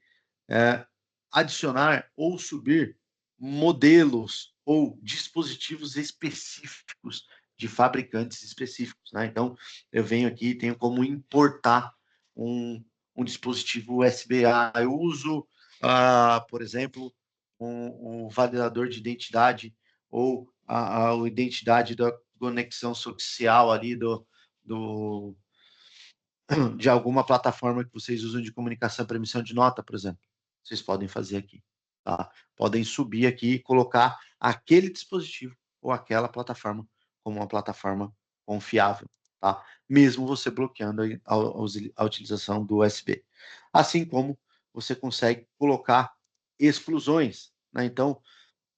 adicionar ou subir modelos ou dispositivos específicos de fabricantes específicos, né? Então, eu venho aqui e tenho como importar um dispositivo USB. Eu uso, por exemplo, um validador de identidade ou a identidade da conexão social ali de alguma plataforma que vocês usam de comunicação para emissão de nota, por exemplo. Vocês podem fazer aqui, tá? Podem subir aqui e colocar aquele dispositivo ou aquela plataforma como uma plataforma confiável, tá? Mesmo você bloqueando a utilização do USB. Assim como você consegue colocar exclusões, né? Então,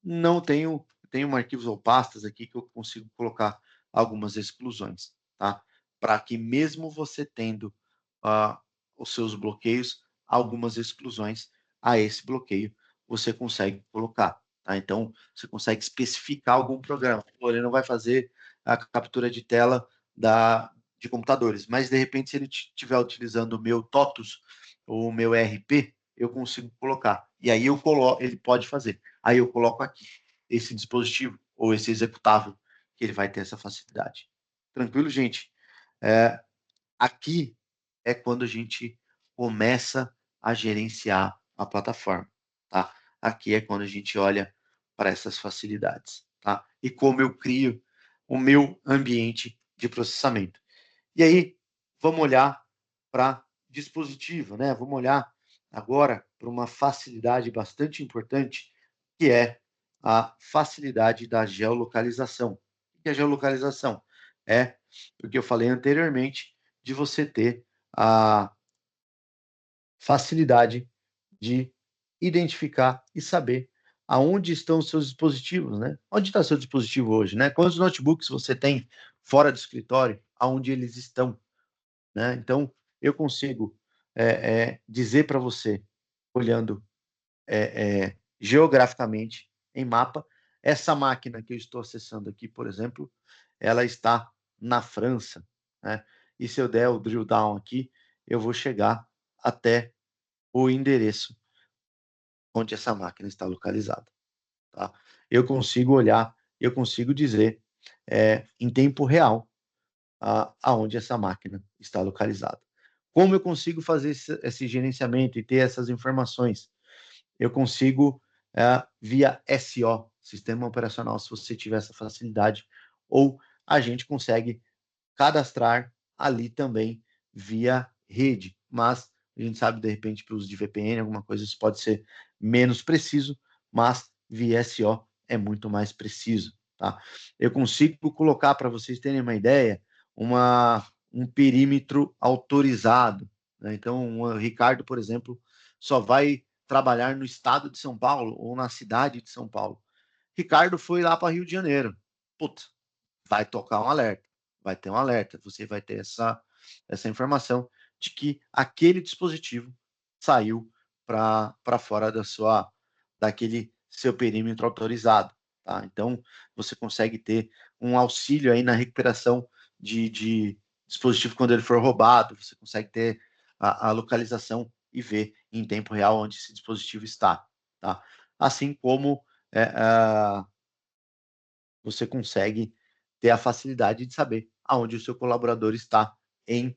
não tenho arquivos ou pastas aqui que eu consigo colocar algumas exclusões, tá? Para que mesmo você tendo os seus bloqueios, algumas exclusões a esse bloqueio você consegue colocar, tá? Então, você consegue especificar algum programa. Ele não vai fazer a captura de tela de computadores, mas de repente, se ele estiver utilizando o meu TOTUS ou o meu ERP, eu consigo colocar. E aí ele pode fazer. Aí eu coloco aqui esse dispositivo ou esse executável, que ele vai ter essa facilidade. Tranquilo, gente? Aqui é quando a gente começa a gerenciar a plataforma, tá? Aqui é quando a gente olha para essas facilidades, tá? E como eu crio o meu ambiente de processamento. E aí, vamos olhar para dispositivo, né? Vamos olhar agora para uma facilidade bastante importante, que é a facilidade da geolocalização. O que é geolocalização? É o que eu falei anteriormente, de você ter a facilidade de identificar e saber aonde estão os seus dispositivos, né? Onde está seu dispositivo hoje, né? Quantos notebooks você tem fora do escritório, aonde eles estão, né? Então, eu consigo dizer para você, olhando geograficamente em mapa, essa máquina que eu estou acessando aqui, por exemplo, ela está na França, né? E se eu der o drill down aqui, eu vou chegar até o endereço onde essa máquina está localizada, tá? Eu consigo olhar, eu consigo dizer em tempo real aonde essa máquina está localizada. Como eu consigo fazer esse gerenciamento e ter essas informações? Eu consigo via SO, Sistema Operacional, se você tiver essa facilidade, ou a gente consegue cadastrar ali também via rede, mas a gente sabe, de repente, para o uso de VPN, alguma coisa, isso pode ser menos preciso, mas via SO é muito mais preciso, tá? Eu consigo colocar, para vocês terem uma ideia, um perímetro autorizado, né? Então, o Ricardo, por exemplo, só vai trabalhar no estado de São Paulo ou na cidade de São Paulo. Ricardo foi lá para Rio de Janeiro. Puta, vai tocar um alerta, vai ter um alerta, você vai ter essa informação de que aquele dispositivo saiu para fora daquele seu perímetro autorizado. Tá? Então, você consegue ter um auxílio aí na recuperação de dispositivo quando ele for roubado, você consegue ter a localização e ver em tempo real onde esse dispositivo está. Tá? Assim como você consegue ter a facilidade de saber aonde o seu colaborador está em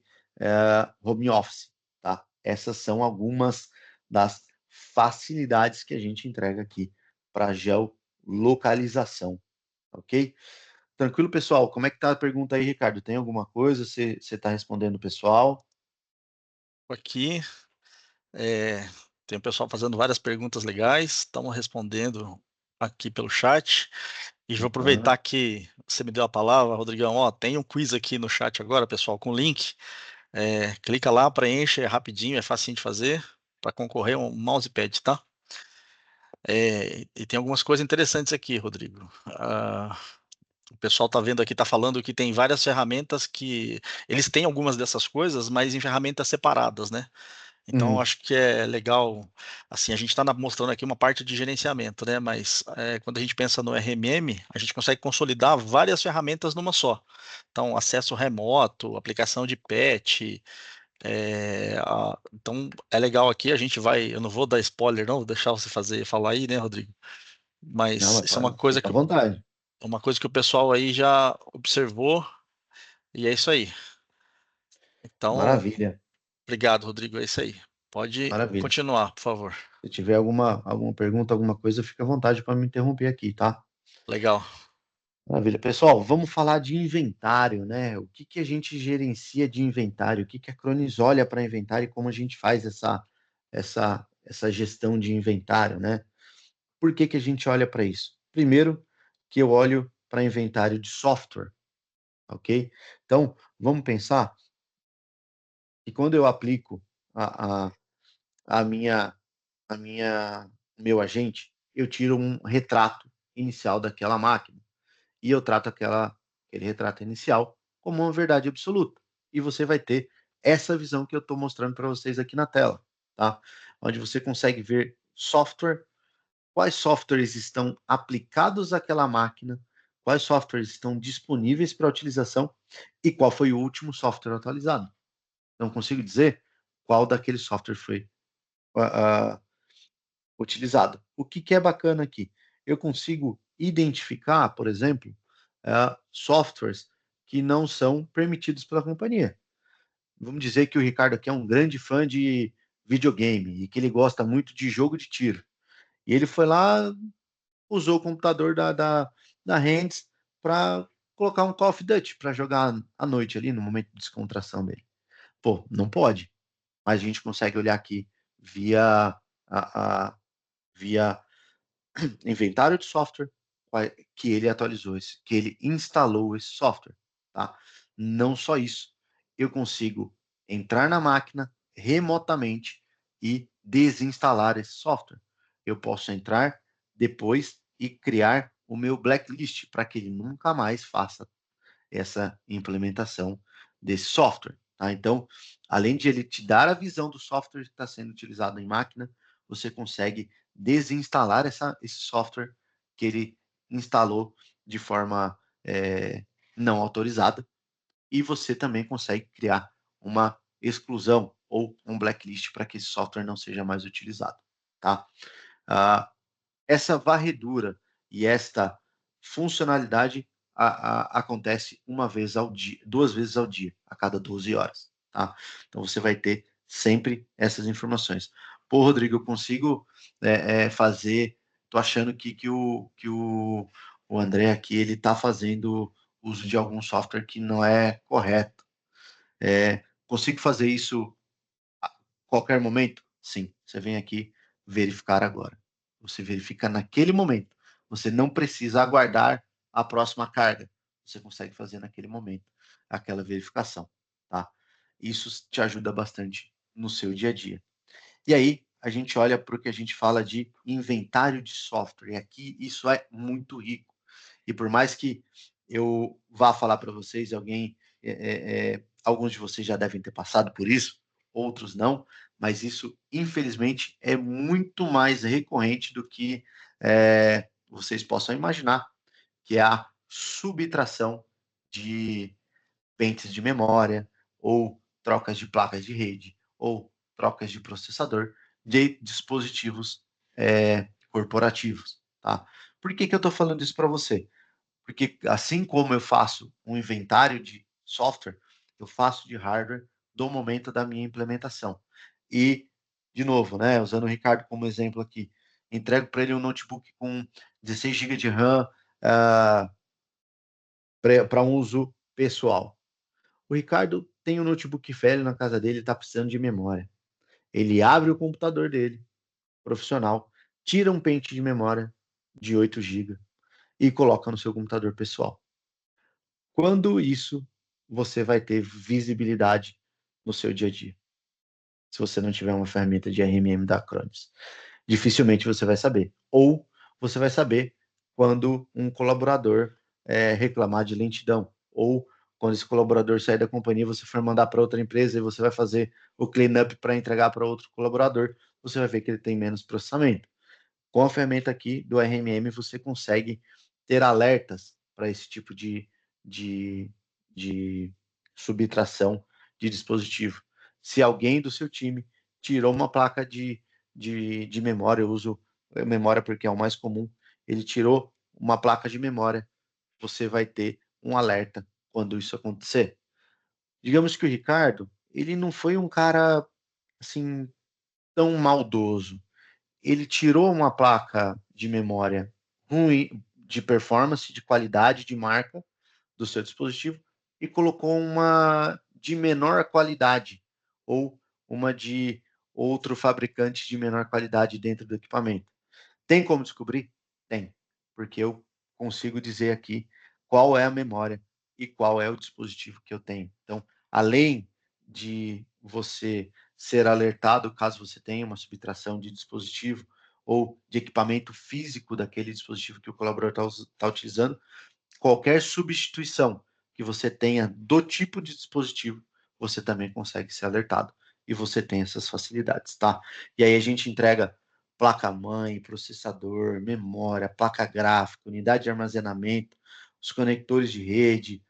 home office. Tá? Essas são algumas das facilidades que a gente entrega aqui para geolocalização. Ok? Tranquilo, pessoal? Como é que tá a pergunta aí, Ricardo? Tem alguma coisa? Você está respondendo o pessoal? Aqui, tem o pessoal fazendo várias perguntas legais, estamos respondendo aqui pelo chat. E vou Bacana. aproveitar que você me deu a palavra, Rodrigão. Ó, tem um quiz aqui no chat agora, pessoal, com link. Clica lá, preenche, é rapidinho, é facinho de fazer, para concorrer a um mousepad, tá? E tem algumas coisas interessantes aqui, Rodrigo. O pessoal tá vendo aqui, tá falando que tem várias ferramentas que eles têm algumas dessas coisas, mas em ferramentas separadas, né? Então, eu Uhum. acho que é legal, assim, a gente está mostrando aqui uma parte de gerenciamento, né? Mas quando a gente pensa no RMM, a gente consegue consolidar várias ferramentas numa só. Então, acesso remoto, aplicação de patch. Então, é legal aqui, a gente vai, eu não vou dar spoiler, não, vou deixar você falar aí, né, Rodrigo? Não, Mas mas isso é uma coisa fica à que, vontade. o pessoal aí já observou, e é isso aí. Então, Maravilha, obrigado, Rodrigo, é isso aí. Pode maravilha. continuar, por favor. Se tiver alguma pergunta, alguma coisa, fica à vontade para me interromper aqui, tá? Legal. Maravilha. Pessoal, vamos falar de inventário, né? O que que a gente gerencia de inventário? O que que a Cronis olha para inventário e como a gente faz essa gestão de inventário, né? Por que que a gente olha para isso? Primeiro, que eu olho para inventário de software, ok? Então, vamos pensar que quando eu aplico a, a, a minha, meu agente, eu tiro um retrato inicial daquela máquina. E eu trato aquele retrato inicial como uma verdade absoluta. E você vai ter essa visão que eu estou mostrando para vocês aqui na tela, tá? Onde você consegue ver software, quais softwares estão aplicados àquela máquina, quais softwares estão disponíveis para utilização e qual foi o último software atualizado. Não consigo dizer qual daquele software foi uh, utilizado. O que, que é bacana aqui? Eu consigo identificar, por exemplo, softwares que não são permitidos pela companhia. Vamos dizer que o Ricardo aqui é um grande fã de videogame e que ele gosta muito de jogo de tiro. E ele foi lá, usou o computador da Hands para colocar um Call of Duty para jogar à noite ali, no momento de descontração dele. Pô, não pode. Mas a gente consegue olhar aqui via, via inventário de software que ele atualizou, que ele instalou esse software, tá? Não só isso, eu consigo entrar na máquina remotamente e desinstalar esse software. Eu posso entrar depois e criar o meu blacklist para que ele nunca mais faça essa implementação desse software. Tá? Então, além de ele te dar a visão do software que está sendo utilizado em máquina, você consegue desinstalar esse software que ele instalou de forma não autorizada e você também consegue criar uma exclusão ou um blacklist para que esse software não seja mais utilizado. Tá? Essa varredura e esta funcionalidade acontece uma vez ao dia, 2 vezes ao dia, a cada 12 horas. tá? Então você vai ter sempre essas informações. Pô, Rodrigo, eu consigo fazer. Tô achando que o André aqui ele está fazendo uso de algum software que não é correto. Consigo fazer isso a qualquer momento? Sim. Você vem aqui verificar agora. Você verifica naquele momento. Você não precisa aguardar a próxima carga. Você consegue fazer naquele momento aquela verificação, tá? Isso te ajuda bastante no seu dia a dia. E aí, a gente olha para o que a gente fala de inventário de software. E aqui isso é muito rico. E por mais que eu vá falar para vocês, alguns de vocês já devem ter passado por isso, outros não, mas isso, infelizmente, é muito mais recorrente do que vocês possam imaginar, que é a subtração de pentes de memória, ou trocas de placas de rede, ou trocas de processador de dispositivos corporativos. Tá? Por que eu estou falando isso para você? Porque assim como eu faço um inventário de software, eu faço de hardware do momento da minha implementação. E, de novo, né, usando o Ricardo como exemplo aqui, entrego para ele um notebook com 16 GB de RAM para um uso pessoal. O Ricardo tem um notebook velho na casa dele, está precisando de memória. Ele abre o computador dele, profissional, tira um pente de memória de 8 GB e coloca no seu computador pessoal. Quando isso você vai ter visibilidade no seu dia a dia? Se você não tiver uma ferramenta de RMM da Acronis, dificilmente você vai saber. Ou você vai saber quando um colaborador reclamar de lentidão, ou quando esse colaborador sair da companhia, você for mandar para outra empresa e você vai fazer o cleanup para entregar para outro colaborador, você vai ver que ele tem menos processamento. Com a ferramenta aqui do RMM, você consegue ter alertas para esse tipo de, de subtração de dispositivo. Se alguém do seu time tirou uma placa de memória, eu uso memória porque é o mais comum, ele tirou uma placa de memória, você vai ter um alerta quando isso acontecer. Digamos que o Ricardo, ele não foi um cara assim tão maldoso. Ele tirou uma placa de memória ruim, de performance, de qualidade, de marca do seu dispositivo e colocou uma de menor qualidade ou uma de outro fabricante de menor qualidade dentro do equipamento. Tem como descobrir? Tem, porque eu consigo dizer aqui qual é a memória e qual é o dispositivo que eu tenho. Então, além de você ser alertado caso você tenha uma subtração de dispositivo ou de equipamento físico daquele dispositivo que o colaborador está utilizando, qualquer substituição que você tenha do tipo de dispositivo, você também consegue ser alertado e você tem essas facilidades, tá? E aí a gente entrega placa-mãe, processador, memória, placa gráfica, unidade de armazenamento, os conectores de rede,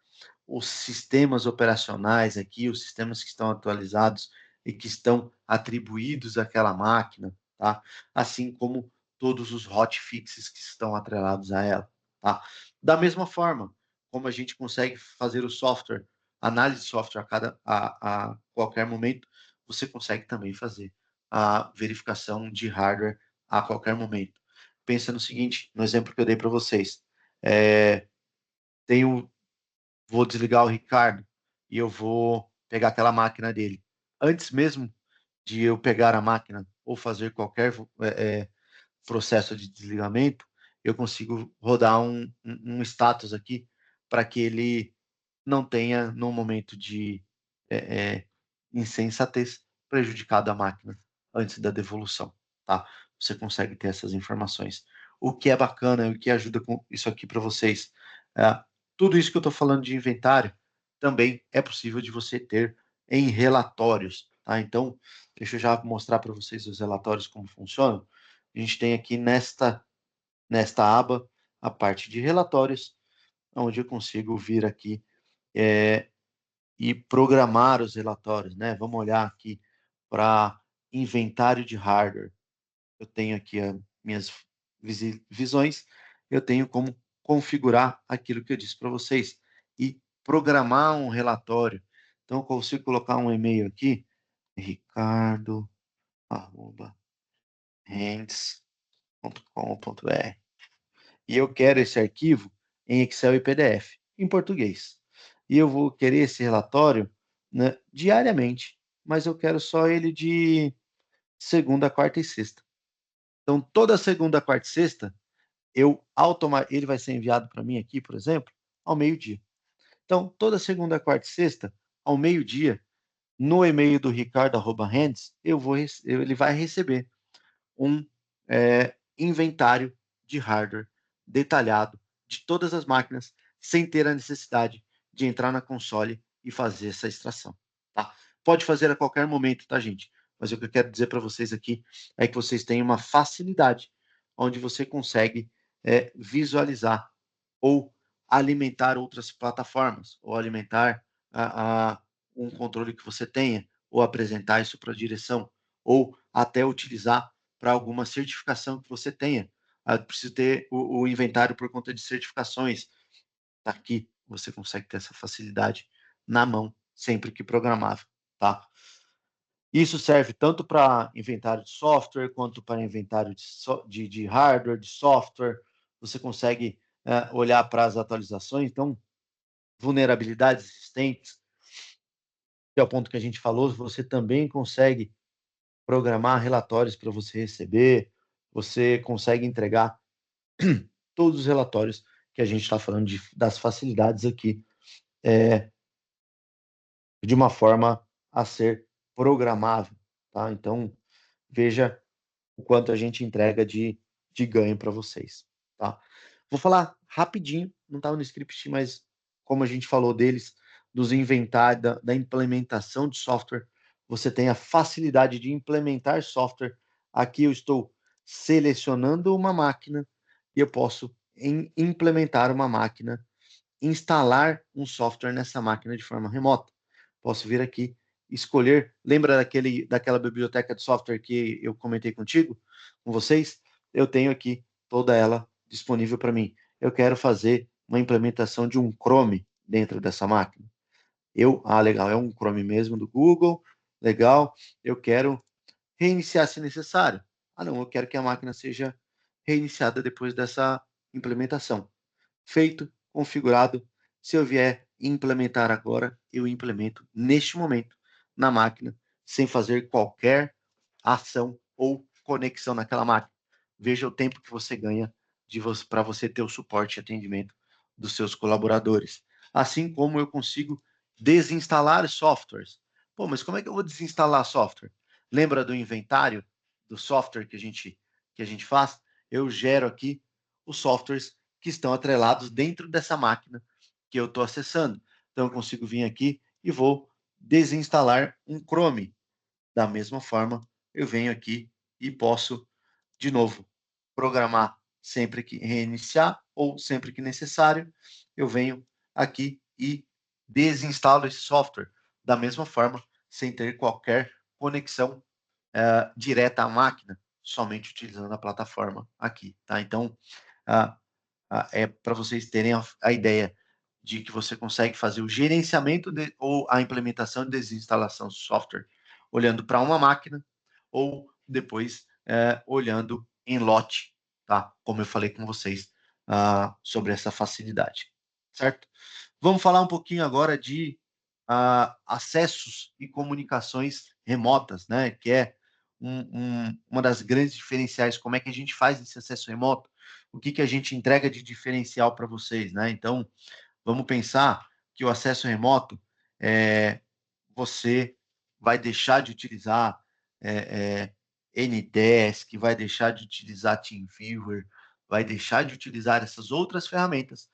os sistemas operacionais aqui, os sistemas que estão atualizados e que estão atribuídos àquela máquina, tá? Assim como todos os hotfixes que estão atrelados a ela, tá? Da mesma forma, como a gente consegue fazer o software, análise de software a qualquer momento, você consegue também fazer a verificação de hardware a qualquer momento. Pensa no seguinte, no exemplo que eu dei para vocês, tenho vou desligar o Ricardo e eu vou pegar aquela máquina dele. Antes mesmo de eu pegar a máquina ou fazer qualquer processo de desligamento, eu consigo rodar um status aqui para que ele não tenha, no momento de insensatez, prejudicado a máquina antes da devolução, tá? Você consegue ter essas informações. O que é bacana, o que ajuda com isso aqui para vocês, tudo isso que eu estou falando de inventário também é possível de você ter em relatórios, tá? Então, deixa eu já mostrar para vocês os relatórios como funcionam. A gente tem aqui nesta aba a parte de relatórios, onde eu consigo vir aqui e programar os relatórios, né? Vamos olhar aqui para inventário de hardware. Eu tenho aqui as minhas visões, eu tenho como configurar aquilo que eu disse para vocês e programar um relatório, Então, eu consigo colocar um e-mail aqui, ricardo@hands.com.br. E eu quero esse arquivo em Excel e PDF, em português. E eu vou querer esse relatório, né, diariamente, mas eu quero só ele de segunda, quarta e sexta. Então, toda segunda, quarta e sexta, ele vai ser enviado para mim aqui, por exemplo, ao meio-dia. Então, toda segunda, quarta e sexta, ao meio-dia, no e-mail do ricardo@hands, ele vai receber um inventário de hardware detalhado de todas as máquinas, sem ter a necessidade de entrar na console e fazer essa extração. Tá? Pode fazer a qualquer momento, tá, gente? Mas o que eu quero dizer para vocês aqui é que vocês têm uma facilidade onde você consegue visualizar ou alimentar outras plataformas, ou alimentar um controle que você tenha, ou apresentar isso para a direção, ou até utilizar para alguma certificação que você tenha. Preciso ter o inventário por conta de certificações. Tá aqui, você consegue ter essa facilidade na mão, sempre que programável, tá? Isso serve tanto para inventário de software, quanto para inventário de hardware, de software. Você consegue olhar para as atualizações, então, vulnerabilidades existentes, que é o ponto que a gente falou, você também consegue programar relatórios para você receber, você consegue entregar todos os relatórios que a gente está falando das facilidades aqui, de uma forma a ser programável, tá? Então, veja o quanto a gente entrega de ganho para vocês, tá? Vou falar rapidinho, não estava no script, mas como a gente falou deles, dos inventários, da implementação de software, você tem a facilidade de implementar software. Aqui eu estou selecionando uma máquina e eu posso implementar uma máquina, instalar um software nessa máquina de forma remota. Posso vir aqui, escolher. Lembra daquela biblioteca de software que eu comentei contigo, com vocês? Eu tenho aqui toda ela disponível para mim. Eu quero fazer uma implementação de um Chrome dentro dessa máquina. Legal, é um Chrome mesmo do Google, legal. Eu quero reiniciar se necessário. Não, eu quero que a máquina seja reiniciada depois dessa implementação. Feito, configurado. Se eu vier implementar agora, eu implemento neste momento na máquina, sem fazer qualquer ação ou conexão naquela máquina. Veja o tempo que você ganha para você ter o suporte e atendimento dos seus colaboradores. Assim como eu consigo desinstalar softwares. Pô, mas como é que eu vou desinstalar software? Lembra do inventário do software que a gente faz? Eu gero aqui os softwares que estão atrelados dentro dessa máquina que eu estou acessando. Então, eu consigo vir aqui e vou desinstalar um Chrome. Da mesma forma, eu venho aqui e posso, de novo, programar sempre que reiniciar ou sempre que necessário. Eu venho aqui e desinstalo esse software da mesma forma, sem ter qualquer conexão direta à máquina, somente utilizando a plataforma aqui, tá? Então, uh, é para vocês terem a ideia de que você consegue fazer o gerenciamento ou a implementação e desinstalação do software olhando para uma máquina ou depois olhando em lote, tá? Como eu falei com vocês sobre essa facilidade, certo? Vamos falar um pouquinho agora de acessos e comunicações remotas, né? Que é uma das grandes diferenciais. Como é que a gente faz esse acesso remoto? O que a gente entrega de diferencial para vocês, né? Então, vamos pensar que o acesso remoto, você vai deixar de utilizar Ndesk, vai deixar de utilizar TeamViewer, vai deixar de utilizar essas outras ferramentas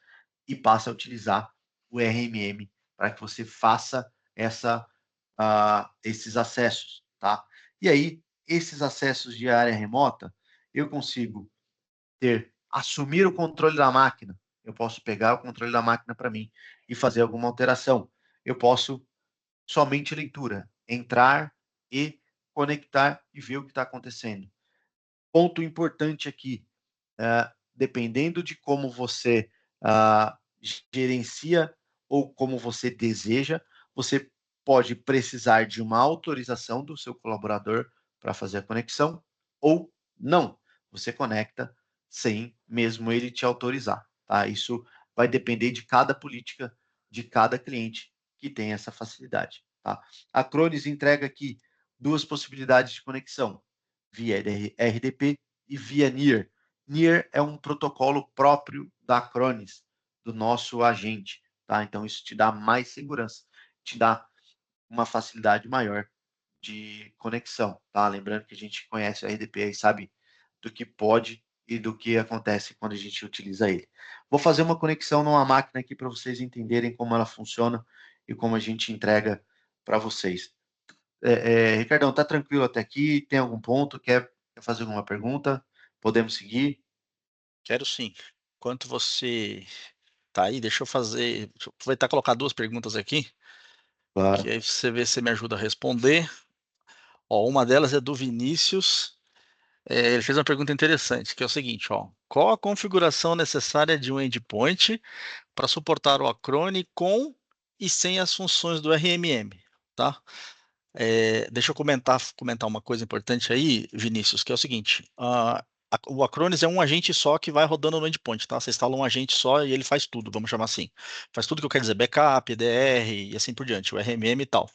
e passa a utilizar o RMM para que você faça esses acessos, tá? E aí, esses acessos de área remota, eu consigo assumir o controle da máquina. Eu posso pegar o controle da máquina para mim e fazer alguma alteração. Eu posso somente leitura, entrar e conectar e ver o que está acontecendo. Ponto importante aqui, dependendo de como você gerencia ou como você deseja, você pode precisar de uma autorização do seu colaborador para fazer a conexão, ou não. Você conecta sem mesmo ele te autorizar, tá? Isso vai depender de cada política de cada cliente que tem essa facilidade, tá? A Acronis entrega aqui duas possibilidades de conexão, via RDP e via NIR. NIR é um protocolo próprio da Acronis, do nosso agente, tá? Então isso te dá mais segurança, te dá uma facilidade maior de conexão, tá? Lembrando que a gente conhece o RDP e sabe do que pode e do que acontece quando a gente utiliza ele. Vou fazer uma conexão numa máquina aqui para vocês entenderem como ela funciona e como a gente entrega para vocês. Ricardão, tá tranquilo até aqui? Tem algum ponto? Quer fazer alguma pergunta? Podemos seguir? Quero sim. Enquanto você tá aí, deixa eu aproveitar e colocar 2 perguntas aqui, que Claro. aí você vê se me ajuda a responder. Ó, uma delas é do Vinícius, ele fez uma pergunta interessante, que é o seguinte, ó: qual a configuração necessária de um endpoint para suportar o Acrone com e sem as funções do RMM, tá? Deixa eu comentar uma coisa importante aí, Vinícius, que é o seguinte: o Acronis é um agente só que vai rodando no endpoint, tá? Você instala um agente só e ele faz tudo, vamos chamar assim. Faz tudo que eu quero dizer, backup, EDR e assim por diante, o RMM e tal.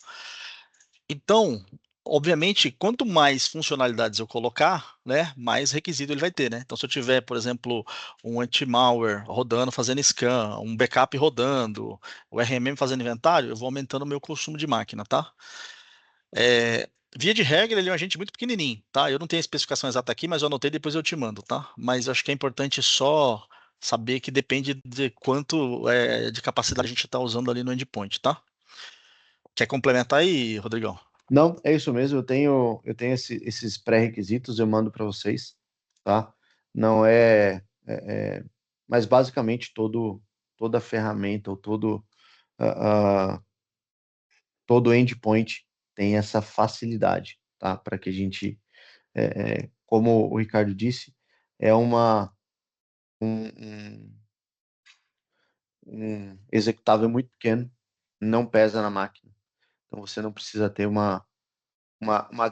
Então, obviamente, quanto mais funcionalidades eu colocar, né, mais requisito ele vai ter, né? Então, se eu tiver, por exemplo, um anti-malware rodando, fazendo scan, um backup rodando, o RMM fazendo inventário, eu vou aumentando o meu consumo de máquina, tá? Via de regra, ele é um agente muito pequenininho, tá? Eu não tenho a especificação exata aqui, mas eu anotei, depois eu te mando, tá? Mas eu acho que é importante só saber que depende de quanto de capacidade a gente está usando ali no endpoint, tá? Quer complementar aí, Rodrigão? Não, é isso mesmo. Eu tenho esses pré-requisitos, eu mando para vocês, tá? Não mas basicamente toda ferramenta ou todo endpoint tem essa facilidade, tá? Para que a gente, como o Ricardo disse, é um, um, um executável muito pequeno, não pesa na máquina. Então você não precisa ter uma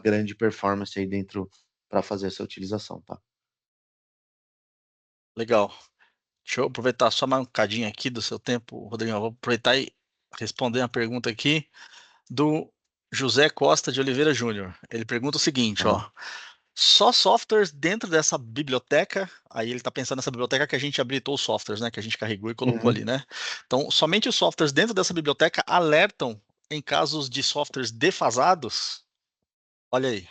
grande performance aí dentro para fazer essa utilização, tá? Legal. Deixa eu aproveitar só mais um cadinho aqui do seu tempo, Rodrigão. Vou aproveitar e responder uma pergunta aqui do José Costa de Oliveira Júnior. Ele pergunta o seguinte, Aham. ó: só softwares dentro dessa biblioteca, aí ele está pensando nessa biblioteca que a gente habilitou os softwares, né, que a gente carregou e colocou Uhum. ali, né? Então, somente os softwares dentro dessa biblioteca alertam em casos de softwares defasados? Olha aí.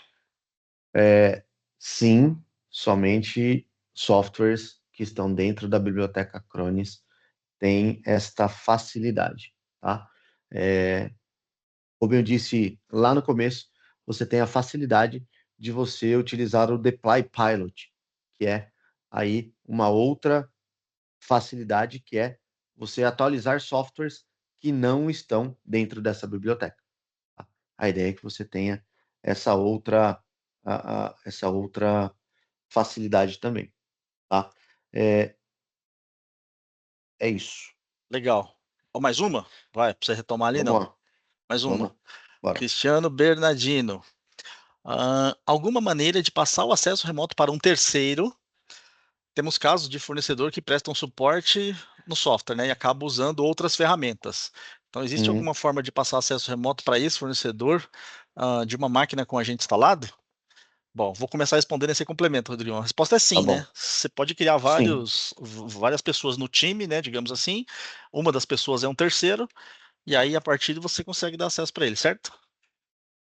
Sim, somente softwares que estão dentro da biblioteca Acronis têm esta facilidade, tá? É, Como eu disse lá no começo, você tem a facilidade de você utilizar o Deploy Pilot, que é aí uma outra facilidade que é você atualizar softwares que não estão dentro dessa biblioteca. Tá? A ideia é que você tenha essa outra facilidade também, tá? É, é isso. Legal. Ó, mais uma? Vai, pra você retomar ali, Vamos não. lá, Mais vamos uma. lá. Bora. Cristiano Bernardino. Alguma maneira de passar o acesso remoto para um terceiro? Temos casos de fornecedor que prestam suporte no software, né, e acaba usando outras ferramentas. Então, existe Uhum, alguma forma de passar acesso remoto para esse fornecedor, de uma máquina com agente instalado? Bom, vou começar respondendo esse complemento, Rodrigo. A resposta é tá sim, né? bom. Você pode criar Sim, várias pessoas no time, né, digamos assim. Uma das pessoas é um terceiro, e aí a partir você consegue dar acesso para ele, certo?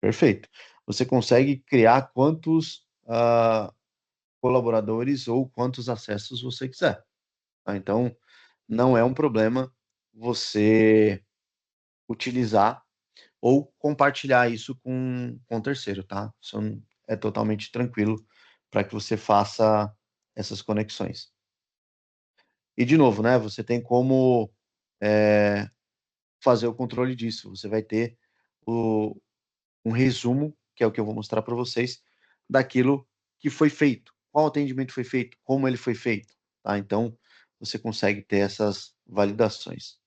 perfeito. Você consegue criar quantos colaboradores ou quantos acessos você quiser. Tá? Então, não é um problema você utilizar ou compartilhar isso com terceiro, tá? Isso é totalmente tranquilo para que você faça essas conexões. E, de novo, né, você tem como é, fazer o controle disso. Você vai ter o, um resumo, que é o que eu vou mostrar para vocês, daquilo que foi feito. Qual atendimento foi feito, como ele foi feito. Tá? Então, você consegue ter essas validações.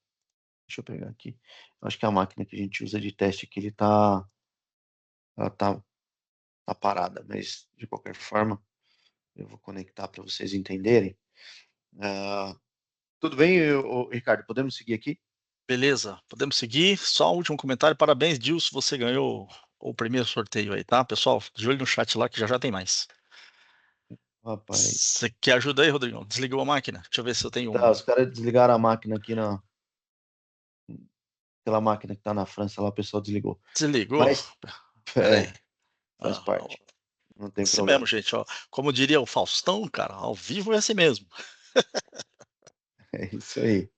Deixa eu pegar aqui. Acho que a máquina que a gente usa de teste aqui, ela tá parada, mas de qualquer forma, eu vou conectar para vocês entenderem. Tudo bem, Ricardo? Podemos seguir aqui? Beleza, podemos seguir. Só um último comentário. Parabéns, Dilson, você ganhou o primeiro sorteio aí, tá? Pessoal, de olho no chat lá que já já tem mais. Rapaz. Você quer ajuda aí, Rodrigão? Desligou a máquina? Deixa eu ver se eu tenho Tá, uma. os caras desligaram a máquina aqui aquela máquina que tá na França lá, o pessoal desligou. Desligou? Mas, Pera aí. faz parte. Não tem Assim mesmo, problema. gente, ó. Como diria o Faustão, cara, ao vivo é assim mesmo. É isso aí.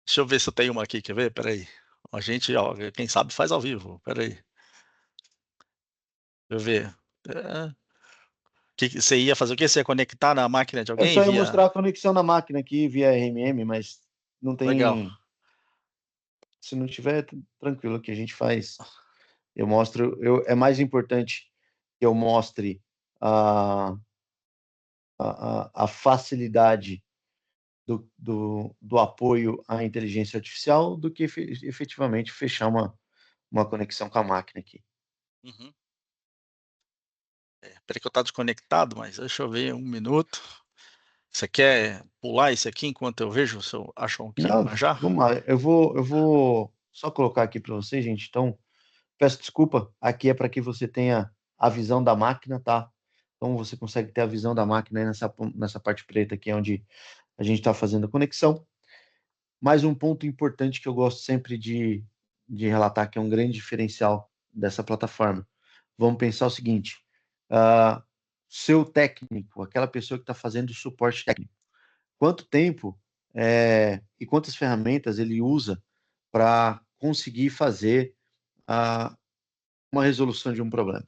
Deixa eu ver se eu tenho uma aqui, quer ver? Pera aí. A gente, ó, quem sabe faz ao vivo. Pera aí. Deixa eu ver. Você ia fazer o quê? Você ia conectar na máquina de Eu alguém só ia via. mostrar a conexão na máquina aqui via RMM, mas não Legal. tem. Se não tiver, tranquilo que a gente faz. Eu mostro. É mais importante que eu mostre a, a facilidade do apoio à inteligência artificial do que efetivamente fechar uma conexão com a máquina aqui. Uhum. Peraí que eu tá desconectado, mas deixa eu ver um minuto. Você quer pular isso aqui enquanto eu vejo se eu acho aqui Não, uma já? vamos lá. Eu vou só colocar aqui para vocês, gente. Então, peço desculpa. Aqui é para que você tenha a visão da máquina, tá? Então, você consegue ter a visão da máquina aí nessa parte preta aqui, onde a gente está fazendo a conexão. Mais um ponto importante que eu gosto sempre de relatar, que é um grande diferencial dessa plataforma. Vamos pensar o seguinte: uh, seu técnico, aquela pessoa que está fazendo o suporte técnico, quanto tempo e quantas ferramentas ele usa para conseguir fazer uma resolução de um problema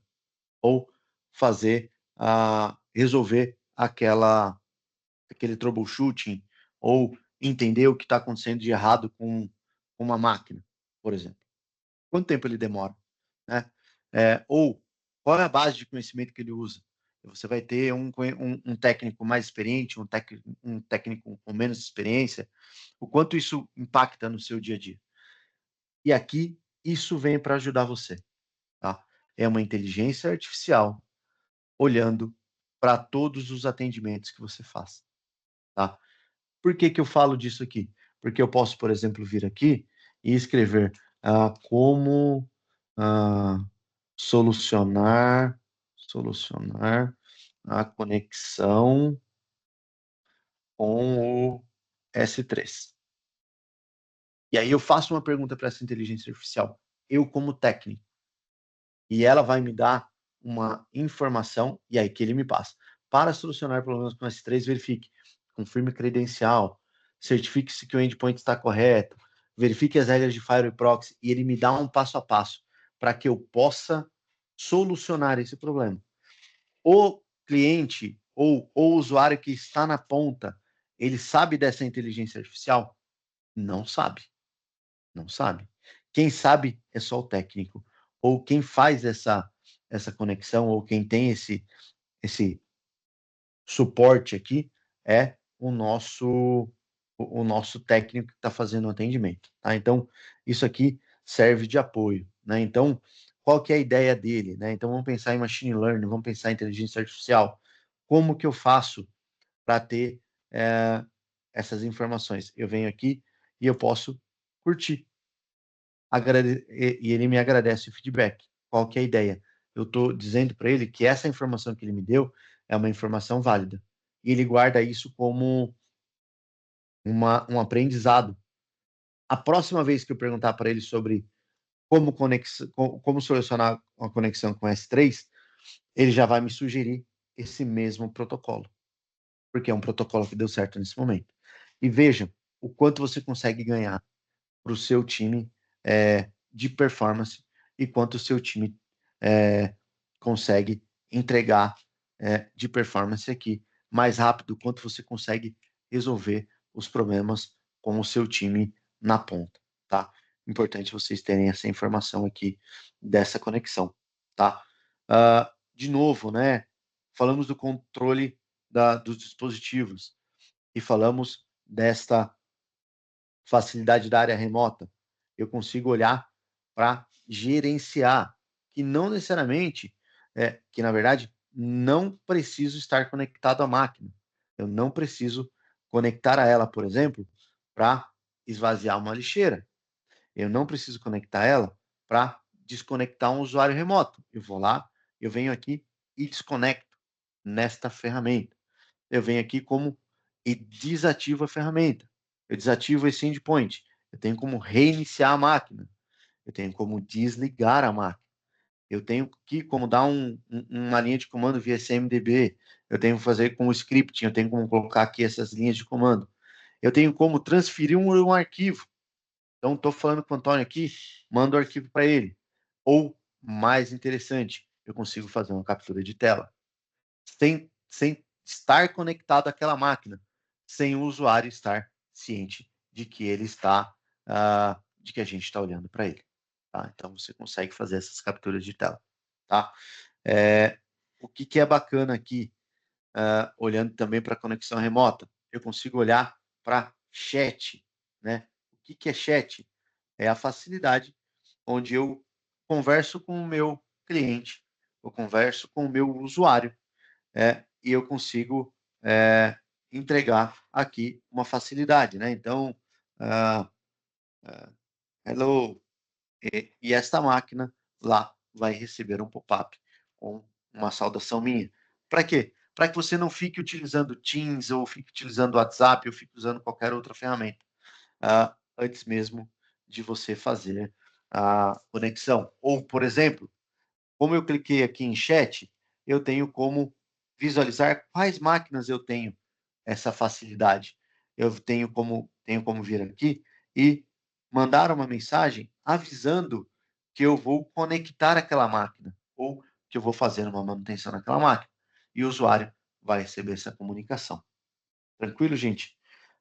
ou fazer resolver aquele troubleshooting ou entender o que está acontecendo de errado com uma máquina, por exemplo. Quanto tempo ele demora? Né? Ou qual é a base de conhecimento que ele usa? Você vai ter um técnico mais experiente, um técnico com menos experiência, o quanto isso impacta no seu dia a dia. E aqui, isso vem para ajudar você. Tá? É uma inteligência artificial olhando para todos os atendimentos que você faz. Tá? Por que, que eu falo disso aqui? Porque eu posso, por exemplo, vir aqui e escrever como solucionar a conexão com o S3. E aí eu faço uma pergunta para essa inteligência artificial, eu como técnico, e ela vai me dar uma informação, e aí que ele me passa. Para solucionar problemas com S3, verifique, confirme credencial, certifique-se que o endpoint está correto, verifique as regras de firewall e proxy, e ele me dá um passo a passo para que eu possa solucionar esse problema. O cliente ou o usuário que está na ponta, ele sabe dessa inteligência artificial? Não sabe. Não sabe. Quem sabe é só o técnico. Ou quem faz essa conexão, ou quem tem esse suporte aqui, é o nosso técnico que está fazendo o atendimento. Tá? Então, isso aqui serve de apoio. Né? Então, qual que é a ideia dele? Né? Então, vamos pensar em machine learning, vamos pensar em inteligência artificial. Como que eu faço para ter essas informações? Eu venho aqui e eu posso curtir. E ele me agradece o feedback. Qual que é a ideia? Eu estou dizendo para ele que essa informação que ele me deu é uma informação válida. E ele guarda isso como um aprendizado. A próxima vez que eu perguntar para ele sobre como solucionar uma conexão com S3, ele já vai me sugerir esse mesmo protocolo, porque é um protocolo que deu certo nesse momento. E veja o quanto você consegue ganhar para o seu time de performance e quanto o seu time consegue entregar de performance aqui mais rápido, quanto você consegue resolver os problemas com o seu time na ponta, tá? Importante vocês terem essa informação aqui dessa conexão, tá? De novo, né? Falamos do controle dos dispositivos e falamos desta facilidade da área remota. eu consigo olhar para gerenciar, que não necessariamente, que na verdade não preciso estar conectado à máquina. Eu não preciso conectar a ela, por exemplo, para esvaziar uma lixeira. Eu não preciso conectar ela para desconectar um usuário remoto. Eu vou lá, eu venho aqui e desconecto nesta ferramenta. Eu venho aqui e desativo a ferramenta. Eu desativo esse endpoint. Eu tenho como reiniciar a máquina. Eu tenho como desligar a máquina. Eu tenho que como dar uma linha de comando via CMDB. Eu tenho que fazer com o scripting. Eu tenho como colocar aqui essas linhas de comando. Eu tenho como transferir um arquivo. Então, estou falando com o Antônio aqui, mando o arquivo para ele. Ou, mais interessante, eu consigo fazer uma captura de tela sem estar conectado àquela máquina, sem o usuário estar ciente de que ele está, de que a gente está olhando para ele. Tá? Então, você consegue fazer essas capturas de tela. Tá? O que é bacana aqui, olhando também para a conexão remota, eu consigo olhar para chat. Né? O que é chat? É a facilidade onde eu converso com o meu cliente, eu converso com o meu usuário, e eu consigo entregar aqui uma facilidade, né? Então, uh, hello, e esta máquina lá vai receber um pop-up com uma saudação minha. Para quê? Para que você não fique utilizando Teams ou fique utilizando WhatsApp ou fique usando qualquer outra ferramenta antes mesmo de você fazer a conexão. Ou, por exemplo, como eu cliquei aqui em chat, eu tenho como visualizar quais máquinas eu tenho essa facilidade. Eu tenho como vir aqui e mandar uma mensagem avisando que eu vou conectar aquela máquina ou que eu vou fazer uma manutenção naquela máquina. E o usuário vai receber essa comunicação. Tranquilo, gente?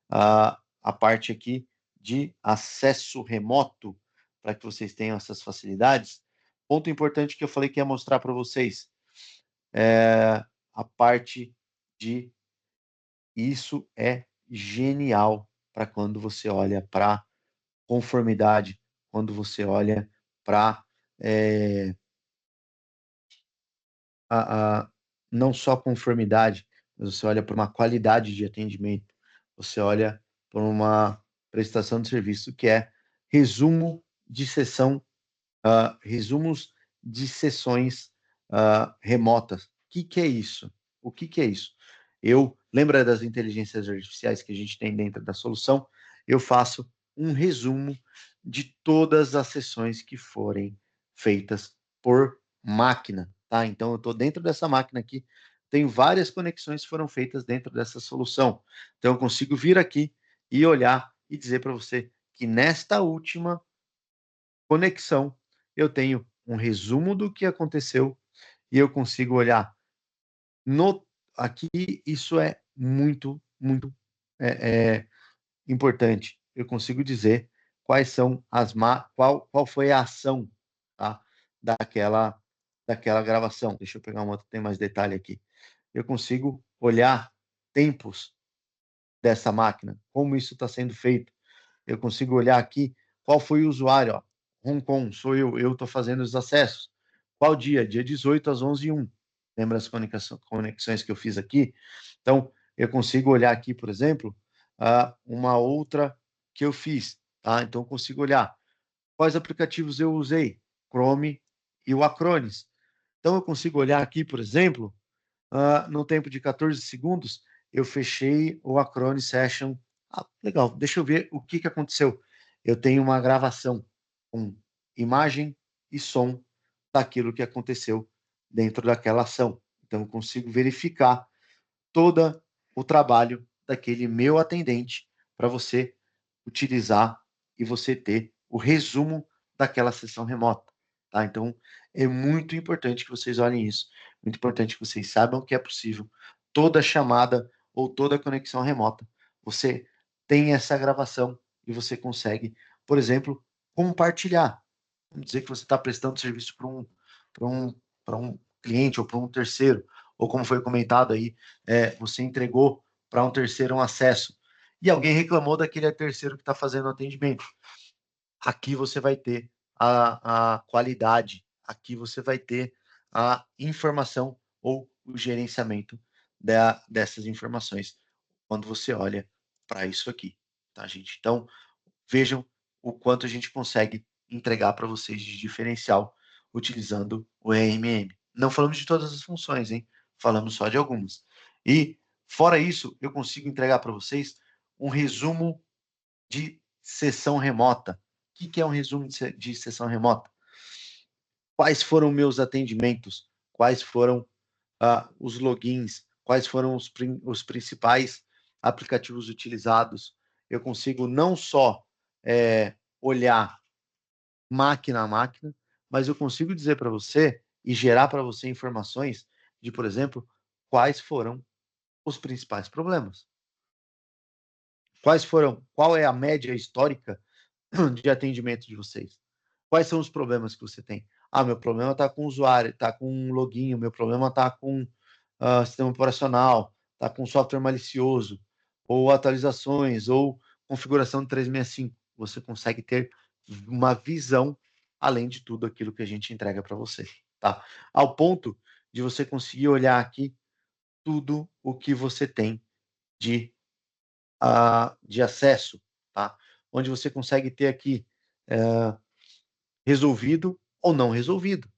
A parte aqui de acesso remoto, para que vocês tenham essas facilidades. Ponto importante que eu falei que ia mostrar para vocês é a parte de isso é genial para quando você olha para conformidade, quando você olha para não só conformidade, mas você olha para uma qualidade de atendimento, você olha para uma prestação de serviço que é resumo de sessão, resumos de sessões remotas. O que é isso? O que é isso? Eu lembra das inteligências artificiais que a gente tem dentro da solução? Eu faço um resumo de todas as sessões que forem feitas por máquina, tá? Então eu estou dentro dessa máquina aqui, tem várias conexões que foram feitas dentro dessa solução. Então eu consigo vir aqui e olhar e dizer para você que nesta última conexão eu tenho um resumo do que aconteceu e eu consigo olhar aqui. Isso é muito, muito importante. Eu consigo dizer quais são qual foi a ação, tá? daquela gravação. Deixa eu pegar uma outra, tem mais detalhe aqui. Eu consigo olhar tempos dessa máquina, como isso está sendo feito. Eu consigo olhar aqui qual foi o usuário. Ó. Hong Kong, sou eu estou fazendo os acessos. Qual dia? Dia 18 às 11h01. Lembra as conexões que eu fiz aqui? Então, eu consigo olhar aqui, por exemplo, uma outra que eu fiz. Tá? Então, eu consigo olhar quais aplicativos eu usei, Chrome e o Acronis. Então, eu consigo olhar aqui, por exemplo, no tempo de 14 segundos, eu fechei o Acronis Session. Legal, deixa eu ver o que aconteceu. Eu tenho uma gravação com imagem e som daquilo que aconteceu dentro daquela ação. Então, eu consigo verificar todo o trabalho daquele meu atendente para você utilizar e você ter o resumo daquela sessão remota. Tá? Então, é muito importante que vocês olhem isso. Muito importante que vocês saibam que é possível. Toda chamada ou toda conexão remota, você tem essa gravação e você consegue, por exemplo, compartilhar. Vamos dizer que você está prestando serviço para um cliente ou para um terceiro, ou como foi comentado aí, você entregou para um terceiro um acesso e alguém reclamou daquele terceiro que está fazendo o atendimento. aqui você vai ter a qualidade, aqui você vai ter a informação ou o gerenciamento dessas informações quando você olha para isso aqui, tá, gente? Então, vejam o quanto a gente consegue entregar para vocês de diferencial utilizando o RMM. Não falamos de todas as funções, hein? Falamos só de algumas. E, fora isso, eu consigo entregar para vocês um resumo de sessão remota. O que é um resumo de sessão remota? Quais foram meus atendimentos? Quais foram os logins? Quais foram os principais aplicativos utilizados? Eu consigo não só olhar máquina a máquina, mas eu consigo dizer para você e gerar para você informações de, por exemplo, quais foram os principais problemas. Qual é a média histórica de atendimento de vocês? Quais são os problemas que você tem? Ah, meu problema está com o usuário, está com um login, meu problema está com sistema operacional, está com software malicioso, ou atualizações, ou configuração de 365. Você consegue ter uma visão além de tudo aquilo que a gente entrega para você, tá? Ao ponto de você conseguir olhar aqui tudo o que você tem de de acesso, tá? Onde você consegue ter aqui resolvido ou não resolvido,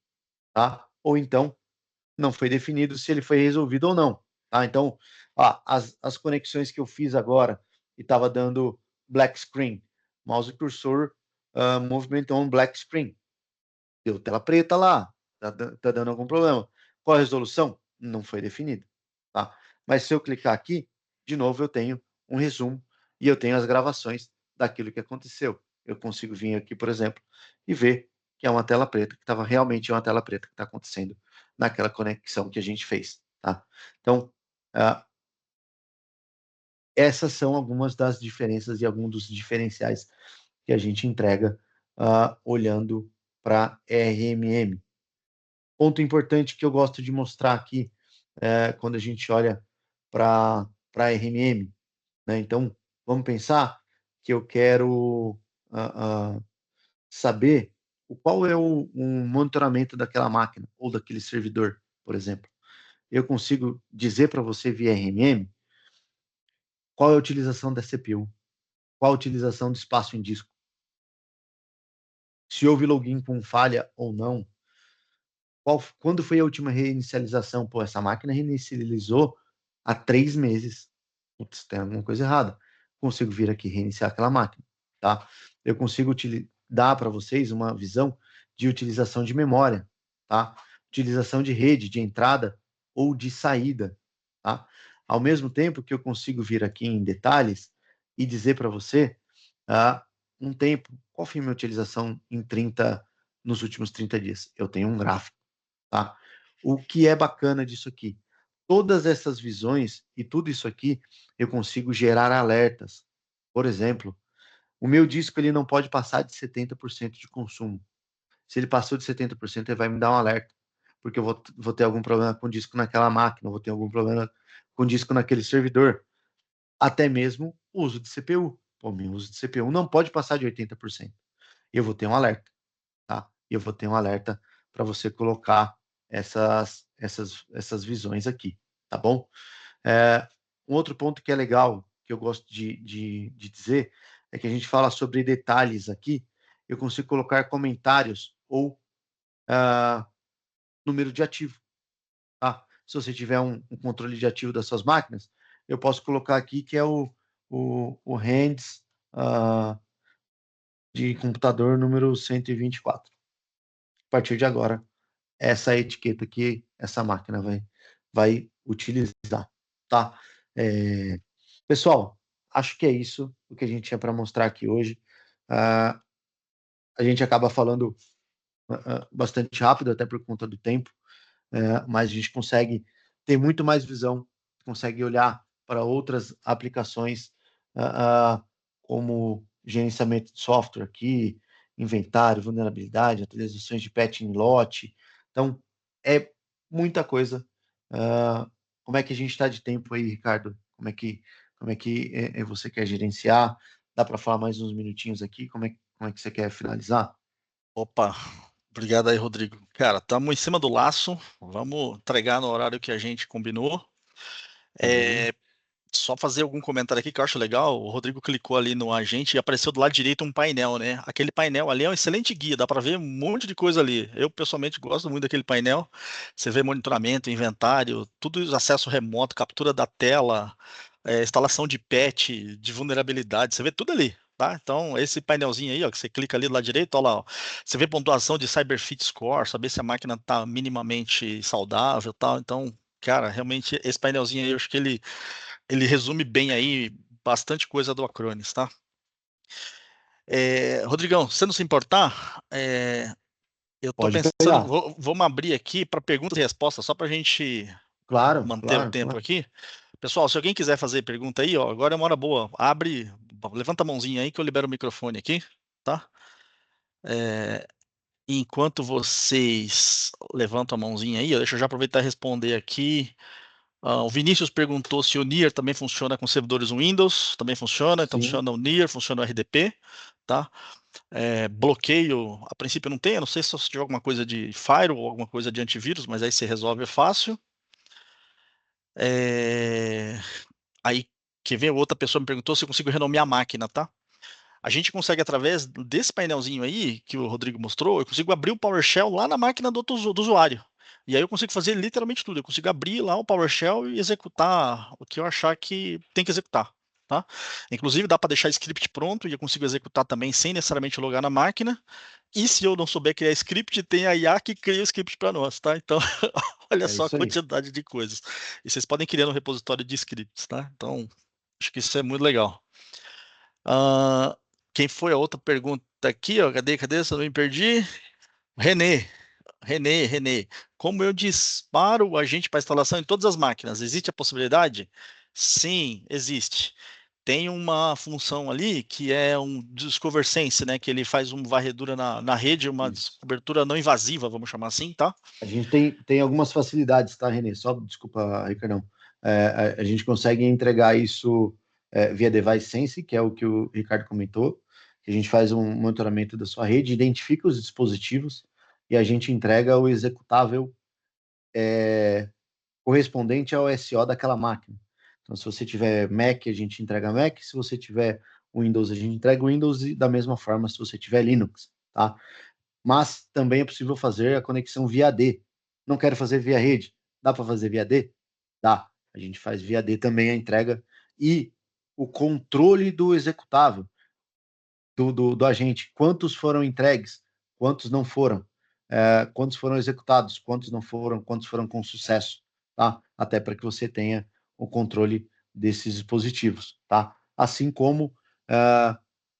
tá? Ou então não foi definido se ele foi resolvido ou não, tá? Então, as conexões que eu fiz agora e estava dando black screen, mouse cursor movement on black screen, deu tela preta lá, tá dando algum problema. Qual a resolução? Não foi definida, tá? Mas se eu clicar aqui, de novo eu tenho um resumo e eu tenho as gravações daquilo que aconteceu. Eu consigo vir aqui, por exemplo, e ver que é uma tela preta, que estava realmente uma tela preta que está acontecendo naquela conexão que a gente fez, tá? Então, essas são algumas das diferenças e alguns dos diferenciais que a gente entrega olhando para RMM. Ponto importante que eu gosto de mostrar aqui quando a gente olha para RMM, né? Então, vamos pensar que eu quero saber qual é o monitoramento daquela máquina ou daquele servidor, por exemplo. Eu consigo dizer para você via RMM qual é a utilização da CPU, qual a utilização do espaço em disco, se houve login com falha ou não, quando foi a última reinicialização? Pô, essa máquina reinicializou há 3 meses. Putz, tem alguma coisa errada. Consigo vir aqui reiniciar aquela máquina, tá? Eu consigo dar para vocês uma visão de utilização de memória, tá? Utilização de rede, de entrada ou de saída, tá? Ao mesmo tempo que eu consigo vir aqui em detalhes e dizer para você um tempo, qual foi a minha utilização nos últimos 30 dias? Eu tenho um gráfico, tá? O que é bacana disso aqui? Todas essas visões e tudo isso aqui, eu consigo gerar alertas. Por exemplo, o meu disco ele não pode passar de 70% de consumo. Se ele passou de 70%, ele vai me dar um alerta, porque eu vou ter algum problema com o disco naquela máquina, vou ter algum problema com o disco naquele servidor. Até mesmo o uso de CPU. Pô, meu uso de CPU não pode passar de 80%. Eu vou ter um alerta, tá? Eu vou ter um alerta para você colocar essas visões aqui, tá bom? Um outro ponto que é legal, que eu gosto de dizer, é que a gente fala sobre detalhes aqui, eu consigo colocar comentários ou número de ativo, tá? Se você tiver um controle de ativo das suas máquinas, eu posso colocar aqui que é o hands de computador número 124. A partir de agora, essa etiqueta que essa máquina vai utilizar, tá? Pessoal, acho que é isso o que a gente tinha para mostrar aqui hoje. A gente acaba falando bastante rápido, até por conta do tempo, mas a gente consegue ter muito mais visão, consegue olhar para outras aplicações, como gerenciamento de software aqui, inventário, vulnerabilidade, atualizações de patch em lote. Então, é muita coisa. Como é que a gente está de tempo aí, Ricardo? Como é que você quer gerenciar? Dá para falar mais uns minutinhos aqui? como é que você quer finalizar? Opa, obrigado aí, Rodrigo. Cara, estamos em cima do laço, vamos entregar no horário que a gente combinou. Uhum. É, só fazer algum comentário aqui que eu acho legal. O Rodrigo clicou ali no agente e apareceu do lado direito um painel, né? Aquele painel ali é um excelente guia, dá para ver um monte de coisa ali. Eu, pessoalmente, gosto muito daquele painel. Você vê monitoramento, inventário, tudo isso, acesso remoto, captura da tela, instalação de patch, de vulnerabilidade, você vê tudo ali. Tá? Então, esse painelzinho aí, ó, que você clica ali do lado direito, ó lá, ó, você vê pontuação de CyberFit Score, saber se a máquina está minimamente saudável, tal. Então, cara, realmente esse painelzinho aí, eu acho que ele resume bem aí bastante coisa do Acronis, tá? Rodrigão, se não se importar, eu estou Pode pensando, pegar. vamos abrir aqui para perguntas e respostas, só para a gente Claro, manter o claro, tempo claro. aqui. Pessoal, se alguém quiser fazer pergunta aí, ó, agora é uma hora boa. Abre, levanta a mãozinha aí que eu libero o microfone aqui, tá? É, enquanto vocês levantam a mãozinha aí, ó, deixa eu já aproveitar e responder aqui. O Vinícius perguntou se o Nier também funciona com servidores Windows. Também funciona, então Sim. funciona o Nier, funciona o RDP, tá? Bloqueio, a princípio não tem, eu não sei se tiver alguma coisa de firewall, alguma coisa de antivírus, mas aí você resolve fácil. É, Aí, quer ver? Outra pessoa me perguntou se eu consigo renomear a máquina, tá? A gente consegue, através desse painelzinho aí, que o Rodrigo mostrou, eu consigo abrir o PowerShell lá na máquina do usuário. E aí eu consigo fazer literalmente tudo. Eu consigo abrir lá o PowerShell e executar o que eu achar que tem que executar. Tá? Inclusive, dá para deixar script pronto e eu consigo executar também sem necessariamente logar na máquina. E se eu não souber criar script, tem a IA que cria o script para nós, tá? Então, olha É só a isso aí. quantidade de coisas. E vocês podem criar no repositório de scripts, tá? Então, acho que isso é muito legal. Ah, quem foi a outra pergunta aqui, ó? Cadê? Se eu não me perdi. Renê, Renê. Como eu disparo o agente para instalação em todas as máquinas? Existe a possibilidade? Sim, existe. Tem uma função ali que é um Discover Sense, né? Que ele faz uma varredura na rede, uma Isso. descobertura não invasiva, vamos chamar assim, tá? A gente tem algumas facilidades, tá, Renê? Só, desculpa, Ricardão. A gente consegue entregar isso via Device Sense, que é o que o Ricardo comentou, que a gente faz um monitoramento da sua rede, identifica os dispositivos e a gente entrega o executável correspondente ao SO daquela máquina. Então, se você tiver Mac, a gente entrega Mac, se você tiver Windows, a gente entrega o Windows e da mesma forma se você tiver Linux, tá? Mas também é possível fazer a conexão via D. Não quero fazer via rede. Dá para fazer via D? Dá. A gente faz via D também a entrega e o controle do executável do agente. Quantos foram entregues? Quantos não foram? Quantos foram executados? Quantos não foram? Quantos foram com sucesso? Tá? Até para que você tenha o controle desses dispositivos, tá? Assim como,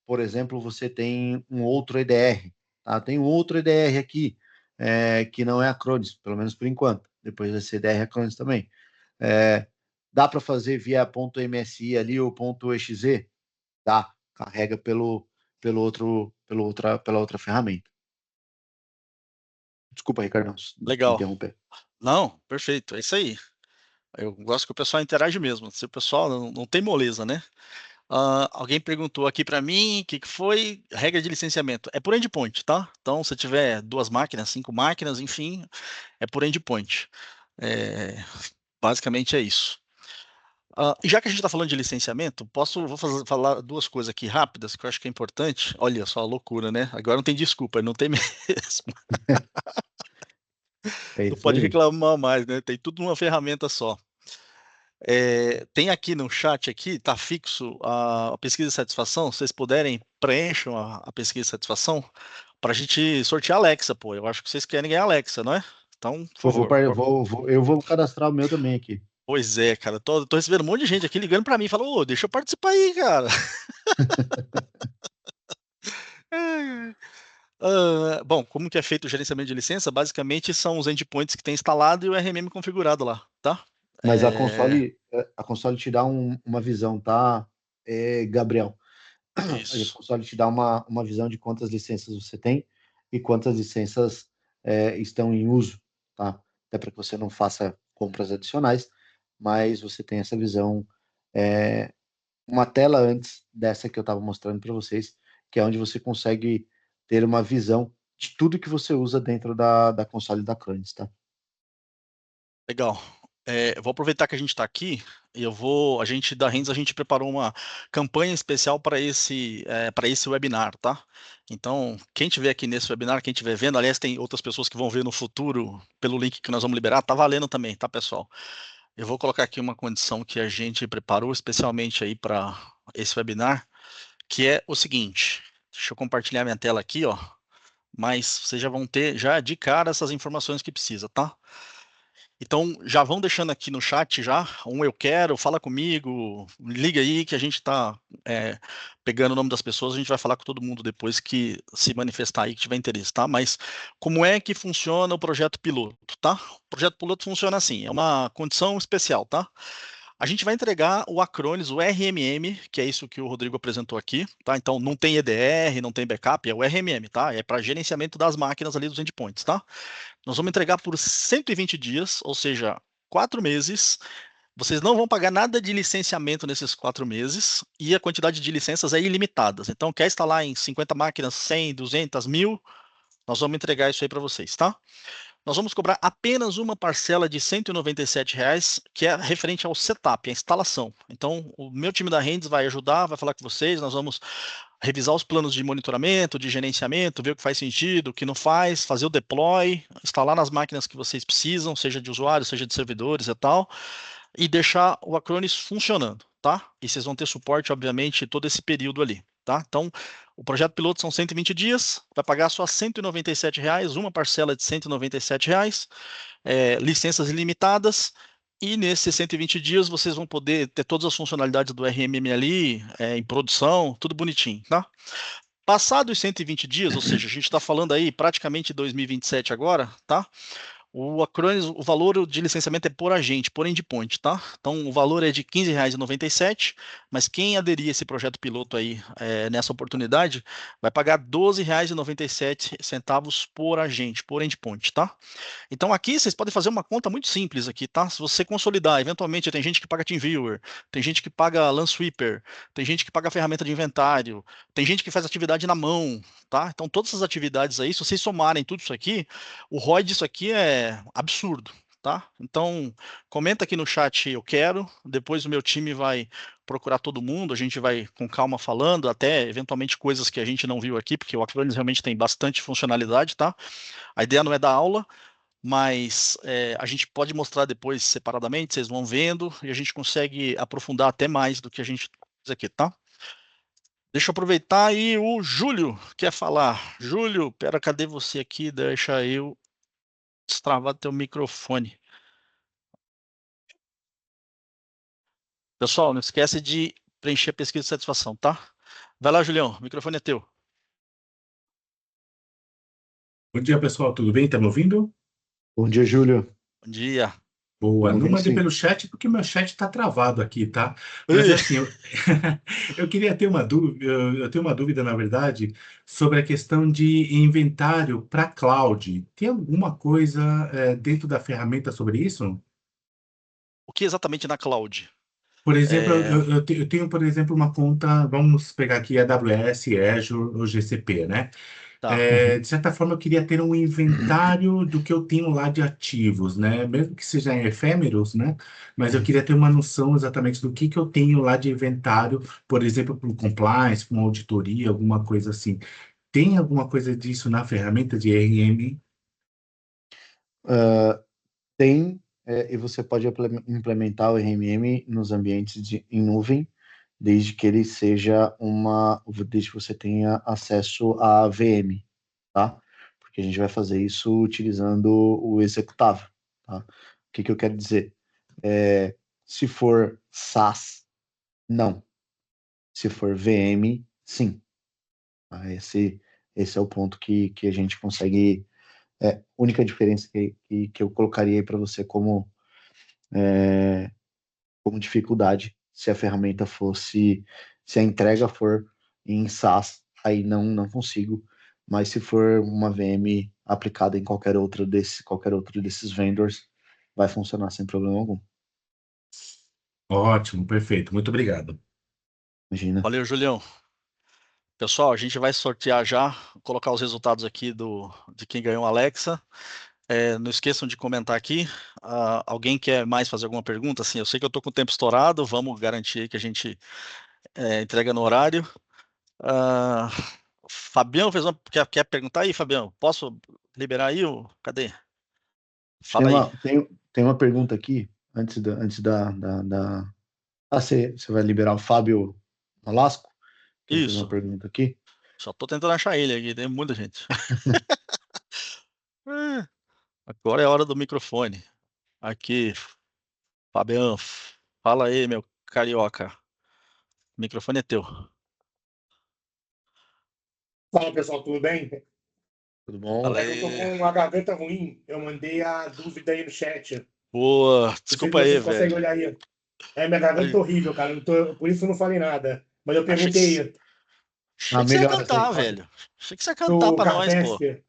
por exemplo, você tem um outro EDR, tá? Tem um outro EDR aqui, que não é Acronis, pelo menos por enquanto. Depois vai ser EDR Acronis também. Dá para fazer via .msi ali ou .exe? Dá. Carrega pela outra ferramenta. Desculpa, Ricardo, te Legal. interromper. Não, perfeito, é isso aí. Eu gosto que o pessoal interage mesmo. Se o pessoal não tem moleza, né? Alguém perguntou aqui para mim o que foi regra de licenciamento. É por endpoint, tá? Então, se tiver 2 máquinas, 5 máquinas, enfim, é por endpoint. É, basicamente é isso. Já que a gente está falando de licenciamento, falar 2 coisas aqui rápidas que eu acho que é importante. Olha só a loucura, né? Agora não tem desculpa, não tem mesmo. É Não isso pode aí. reclamar mais, né? Tem tudo numa ferramenta só. Tem aqui no chat aqui, tá fixo a pesquisa de satisfação. Se vocês puderem, preencham a pesquisa de satisfação para a gente sortear a Alexa, pô. Eu acho que vocês querem ganhar a Alexa, não é? Então, por favor. Eu vou cadastrar o meu também aqui. Pois é, cara. Tô recebendo um monte de gente aqui ligando para mim, falou, ô, deixa eu participar aí, cara. Bom, como que é feito o gerenciamento de licença? Basicamente são os endpoints que tem instalado e o RMM configurado lá, tá? Mas É, a console te dá uma visão, tá, Gabriel? A isso. console te dá uma visão de quantas licenças você tem e quantas licenças estão em uso, tá? Até para que você não faça compras adicionais, mas você tem essa visão, uma tela antes dessa que eu estava mostrando para vocês, que é onde você consegue ter uma visão de tudo que você usa dentro da console da Acronis, tá? Legal. Eu vou aproveitar que a gente está aqui e a gente da Rendes, a gente preparou uma campanha especial para esse webinar, tá? Então, quem tiver aqui nesse webinar, quem estiver vendo, aliás, tem outras pessoas que vão ver no futuro pelo link que nós vamos liberar, tá valendo também, tá, pessoal? Eu vou colocar aqui uma condição que a gente preparou especialmente aí para esse webinar, que é o seguinte. Deixa eu compartilhar minha tela aqui, ó. Mas vocês já vão ter já de cara essas informações que precisa, tá? Então, já vão deixando aqui no chat já, eu quero, fala comigo, liga aí que a gente está pegando o nome das pessoas, a gente vai falar com todo mundo depois que se manifestar aí, que tiver interesse, tá? Mas como é que funciona o projeto piloto, tá? O projeto piloto funciona assim, é uma condição especial, tá? A gente vai entregar o Acronis, o RMM, que é isso que o Rodrigo apresentou aqui, tá? Então, não tem EDR, não tem backup, é o RMM, tá? É para gerenciamento das máquinas ali dos endpoints, tá? Nós vamos entregar por 120 dias, ou seja, 4 meses. Vocês não vão pagar nada de licenciamento nesses 4 meses e a quantidade de licenças é ilimitada. Então, quer instalar em 50 máquinas, 100, 200, 1000, nós vamos entregar isso aí para vocês, tá? Nós vamos cobrar apenas uma parcela de R$ 197, que é referente ao setup, a instalação. Então, o meu time da Rendes vai ajudar, vai falar com vocês, nós vamos revisar os planos de monitoramento, de gerenciamento, ver o que faz sentido, o que não faz, fazer o deploy, instalar nas máquinas que vocês precisam, seja de usuários, seja de servidores e tal, e deixar o Acronis funcionando, tá? E vocês vão ter suporte, obviamente, todo esse período ali, tá? Então, o projeto piloto são 120 dias, vai pagar só R$ 197, uma parcela de R$ 197, licenças ilimitadas, e nesses 120 dias vocês vão poder ter todas as funcionalidades do RMM ali, em produção, tudo bonitinho, tá? Passados os 120 dias, ou seja, a gente está falando aí praticamente 2027 agora, tá? O Acronis, o valor de licenciamento é por agente, por endpoint, tá? Então, o valor é de R$ 15,97, mas quem aderir a esse projeto piloto aí, nessa oportunidade, vai pagar R$ 12,97 por agente, por endpoint, tá? Então aqui vocês podem fazer uma conta muito simples aqui, tá? Se você consolidar, eventualmente tem gente que paga TeamViewer, tem gente que paga LANSweeper, tem gente que paga ferramenta de inventário, tem gente que faz atividade na mão, tá? Então todas essas atividades aí, se vocês somarem tudo isso aqui, o ROI disso aqui é absurdo, tá? Então comenta aqui no chat eu quero, depois o meu time vai procurar todo mundo, a gente vai com calma falando, até eventualmente coisas que a gente não viu aqui, porque o Acronis realmente tem bastante funcionalidade, tá? A ideia não é dar aula, mas a gente pode mostrar depois separadamente, vocês vão vendo e a gente consegue aprofundar até mais do que a gente fez aqui, tá? Deixa eu aproveitar e o Júlio quer falar. Júlio, pera, cadê você aqui? Deixa eu destravar teu microfone. Pessoal, não esquece de preencher a pesquisa de satisfação, tá? Vai lá, Julião, o microfone é teu. Bom dia, pessoal. Tudo bem? Tá me ouvindo? Bom dia, Júlio. Bom dia. Boa. Estamos Não ouvindo mandei sim. pelo chat porque meu chat está travado aqui, tá? Mas é Ih, assim, eu queria ter uma dúvida, eu tenho uma dúvida, na verdade, sobre a questão de inventário para cloud. Tem alguma coisa dentro da ferramenta sobre isso? o que exatamente na cloud? Por exemplo, É, eu tenho, por exemplo, uma conta, vamos pegar aqui AWS, Azure ou GCP, né? tá. De certa forma, eu queria ter um inventário do que eu tenho lá de ativos, né? Mesmo que sejam efêmeros, né? Mas eu queria ter uma noção exatamente do que eu tenho lá de inventário, por exemplo, para o compliance, para uma auditoria, alguma coisa assim. Tem alguma coisa disso na ferramenta de RM? Tem, e você pode implementar o RMM nos ambientes em nuvem, desde que ele seja desde que você tenha acesso à VM, tá? Porque a gente vai fazer isso utilizando o executável, tá? O que eu quero dizer? Se for SaaS, não. Se for VM, sim. Tá? Esse é o ponto que a gente consegue. Única diferença que eu colocaria aí para você como dificuldade, se a ferramenta fosse, se a entrega for em SaaS, aí não consigo, mas se for uma VM aplicada em qualquer outro desses vendors, vai funcionar sem problema algum. Ótimo, perfeito. Muito obrigado. Imagina. Valeu, Julião. Pessoal, a gente vai sortear já, colocar os resultados aqui de quem ganhou a Alexa. Não esqueçam de comentar aqui. Alguém quer mais fazer alguma pergunta? Assim, eu sei que eu estou com o tempo estourado, vamos garantir aí que a gente entrega no horário. Fabião quer perguntar aí, Fabião? Posso liberar aí? Cadê? Fala aí. Tem uma pergunta aqui, antes da... você vai liberar o Fábio Nolasco? Que ele fez uma Isso. pergunta aqui. Só estou tentando achar ele aqui, tem muita gente. Agora é a hora do microfone. Aqui, Fabião, fala aí, meu carioca. O microfone é teu. Fala pessoal, tudo bem? Tudo bom? Fala Eu tô aí. com uma garganta ruim. Eu mandei a dúvida aí no chat. Boa, Não sei desculpa se aí, vocês conseguem velho. olhar aí. Minha garganta tá horrível, cara. Por isso eu não falei nada. Mas eu Achei perguntei que você ia Melhor essa aí, cantar, Fábio. velho. Achei que você ia cantar do pra nós, pô. Carpesper.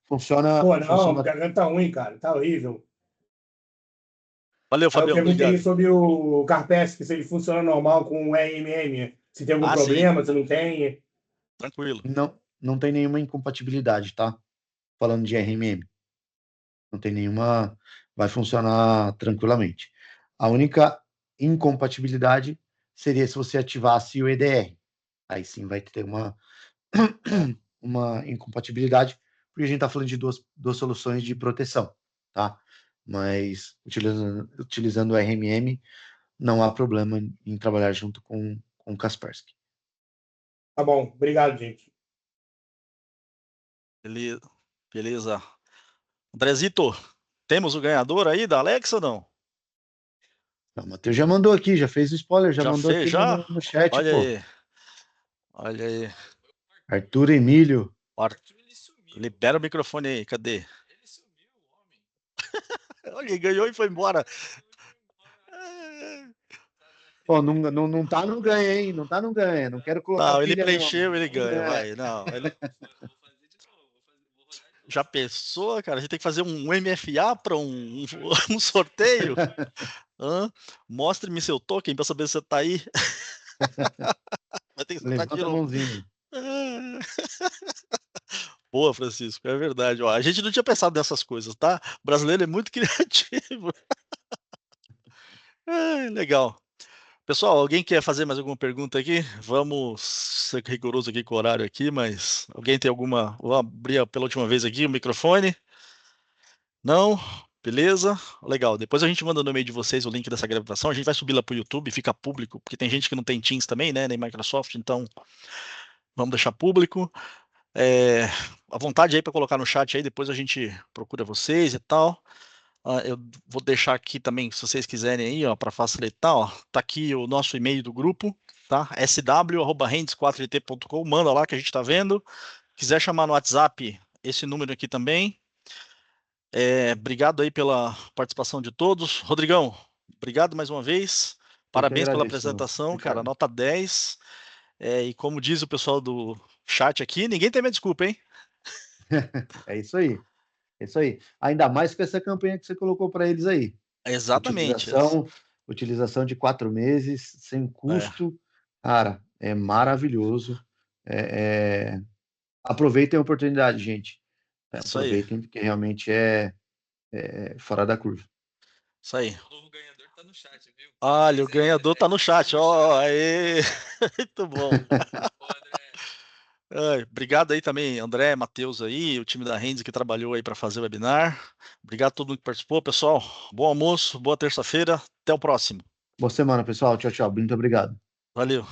Funciona, Pô, não, funciona. garganta tá ruim, cara. Tá horrível. Valeu, Aí eu Fabião, perguntei obrigado. sobre o Carpesper, se ele funciona normal com o RMM. Se tem algum Sim, problema, se não tem. tranquilo. Não tem nenhuma incompatibilidade, tá? Falando de RMM. Não tem nenhuma. Vai funcionar tranquilamente. A única incompatibilidade seria se você ativasse o EDR. Aí sim vai ter uma incompatibilidade, porque a gente está falando de duas soluções de proteção, tá? Mas utilizando o RMM, não há problema em trabalhar junto com o Kaspersky. Tá bom, obrigado, gente. Beleza. Andrezito, temos o ganhador aí da Alexa ou não? O Matheus já mandou aqui, já fez o spoiler, já Já mandou fez, aqui já? no chat, Olha pô. aí. Olha aí. Arthur Emílio. Libera o microfone aí, cadê? Olha, ele ganhou e foi embora. Pô, não tá no ganha, hein? Não tá no ganha. Não quero colocar Não, ele pilha, não. preencheu, ele Não tá no ganha, ganha. vai. Não, Já pensou, cara? A gente tem que fazer um MFA para um sorteio? Mostre-me seu token para saber se você tá aí. Vai ter que sentar de Levanta a novo. mãozinha. Boa, Francisco, é verdade. Ó, a gente não tinha pensado nessas coisas, tá? O brasileiro é muito criativo. Legal. Pessoal, alguém quer fazer mais alguma pergunta aqui? Vamos ser rigoroso aqui com o horário aqui, mas alguém tem alguma? Vou abrir pela última vez aqui o microfone. Não? Beleza? Legal. Depois a gente manda no e-mail de vocês o link dessa gravação. A gente vai subir lá para o YouTube, fica público, porque tem gente que não tem Teams também, né? Nem Microsoft, então vamos deixar público. À vontade aí para colocar no chat aí, depois a gente procura vocês e tal. Eu vou deixar aqui também, se vocês quiserem aí, ó, para facilitar, ó, tá aqui o nosso e-mail do grupo, tá? sw@rendes4it.com, manda lá que a gente tá vendo. Quiser chamar no WhatsApp, esse número aqui também. Obrigado aí pela participação de todos. Rodrigão, obrigado mais uma vez. Eu que Parabéns pela agradeço, apresentação, cara, Ricardo. nota 10. E como diz o pessoal do chat aqui, ninguém tem minha desculpa, hein? É isso aí. É isso aí. Ainda mais com essa campanha que você colocou para eles aí. Exatamente. Utilização de 4 meses, sem custo. Cara, é maravilhoso. Aproveitem a oportunidade, gente. Isso aí. Aproveitem, porque realmente é fora da curva. Isso aí. O novo ganhador tá no chat, viu? Olha, o ganhador tá no chat. Ó, aê! Muito bom. Obrigado aí também, André, Matheus aí, o time da Rendes que trabalhou aí para fazer o webinar. Obrigado a todo mundo que participou, pessoal. Bom almoço, boa terça-feira. Até o próximo. Boa semana, pessoal. Tchau, tchau. Muito obrigado. Valeu.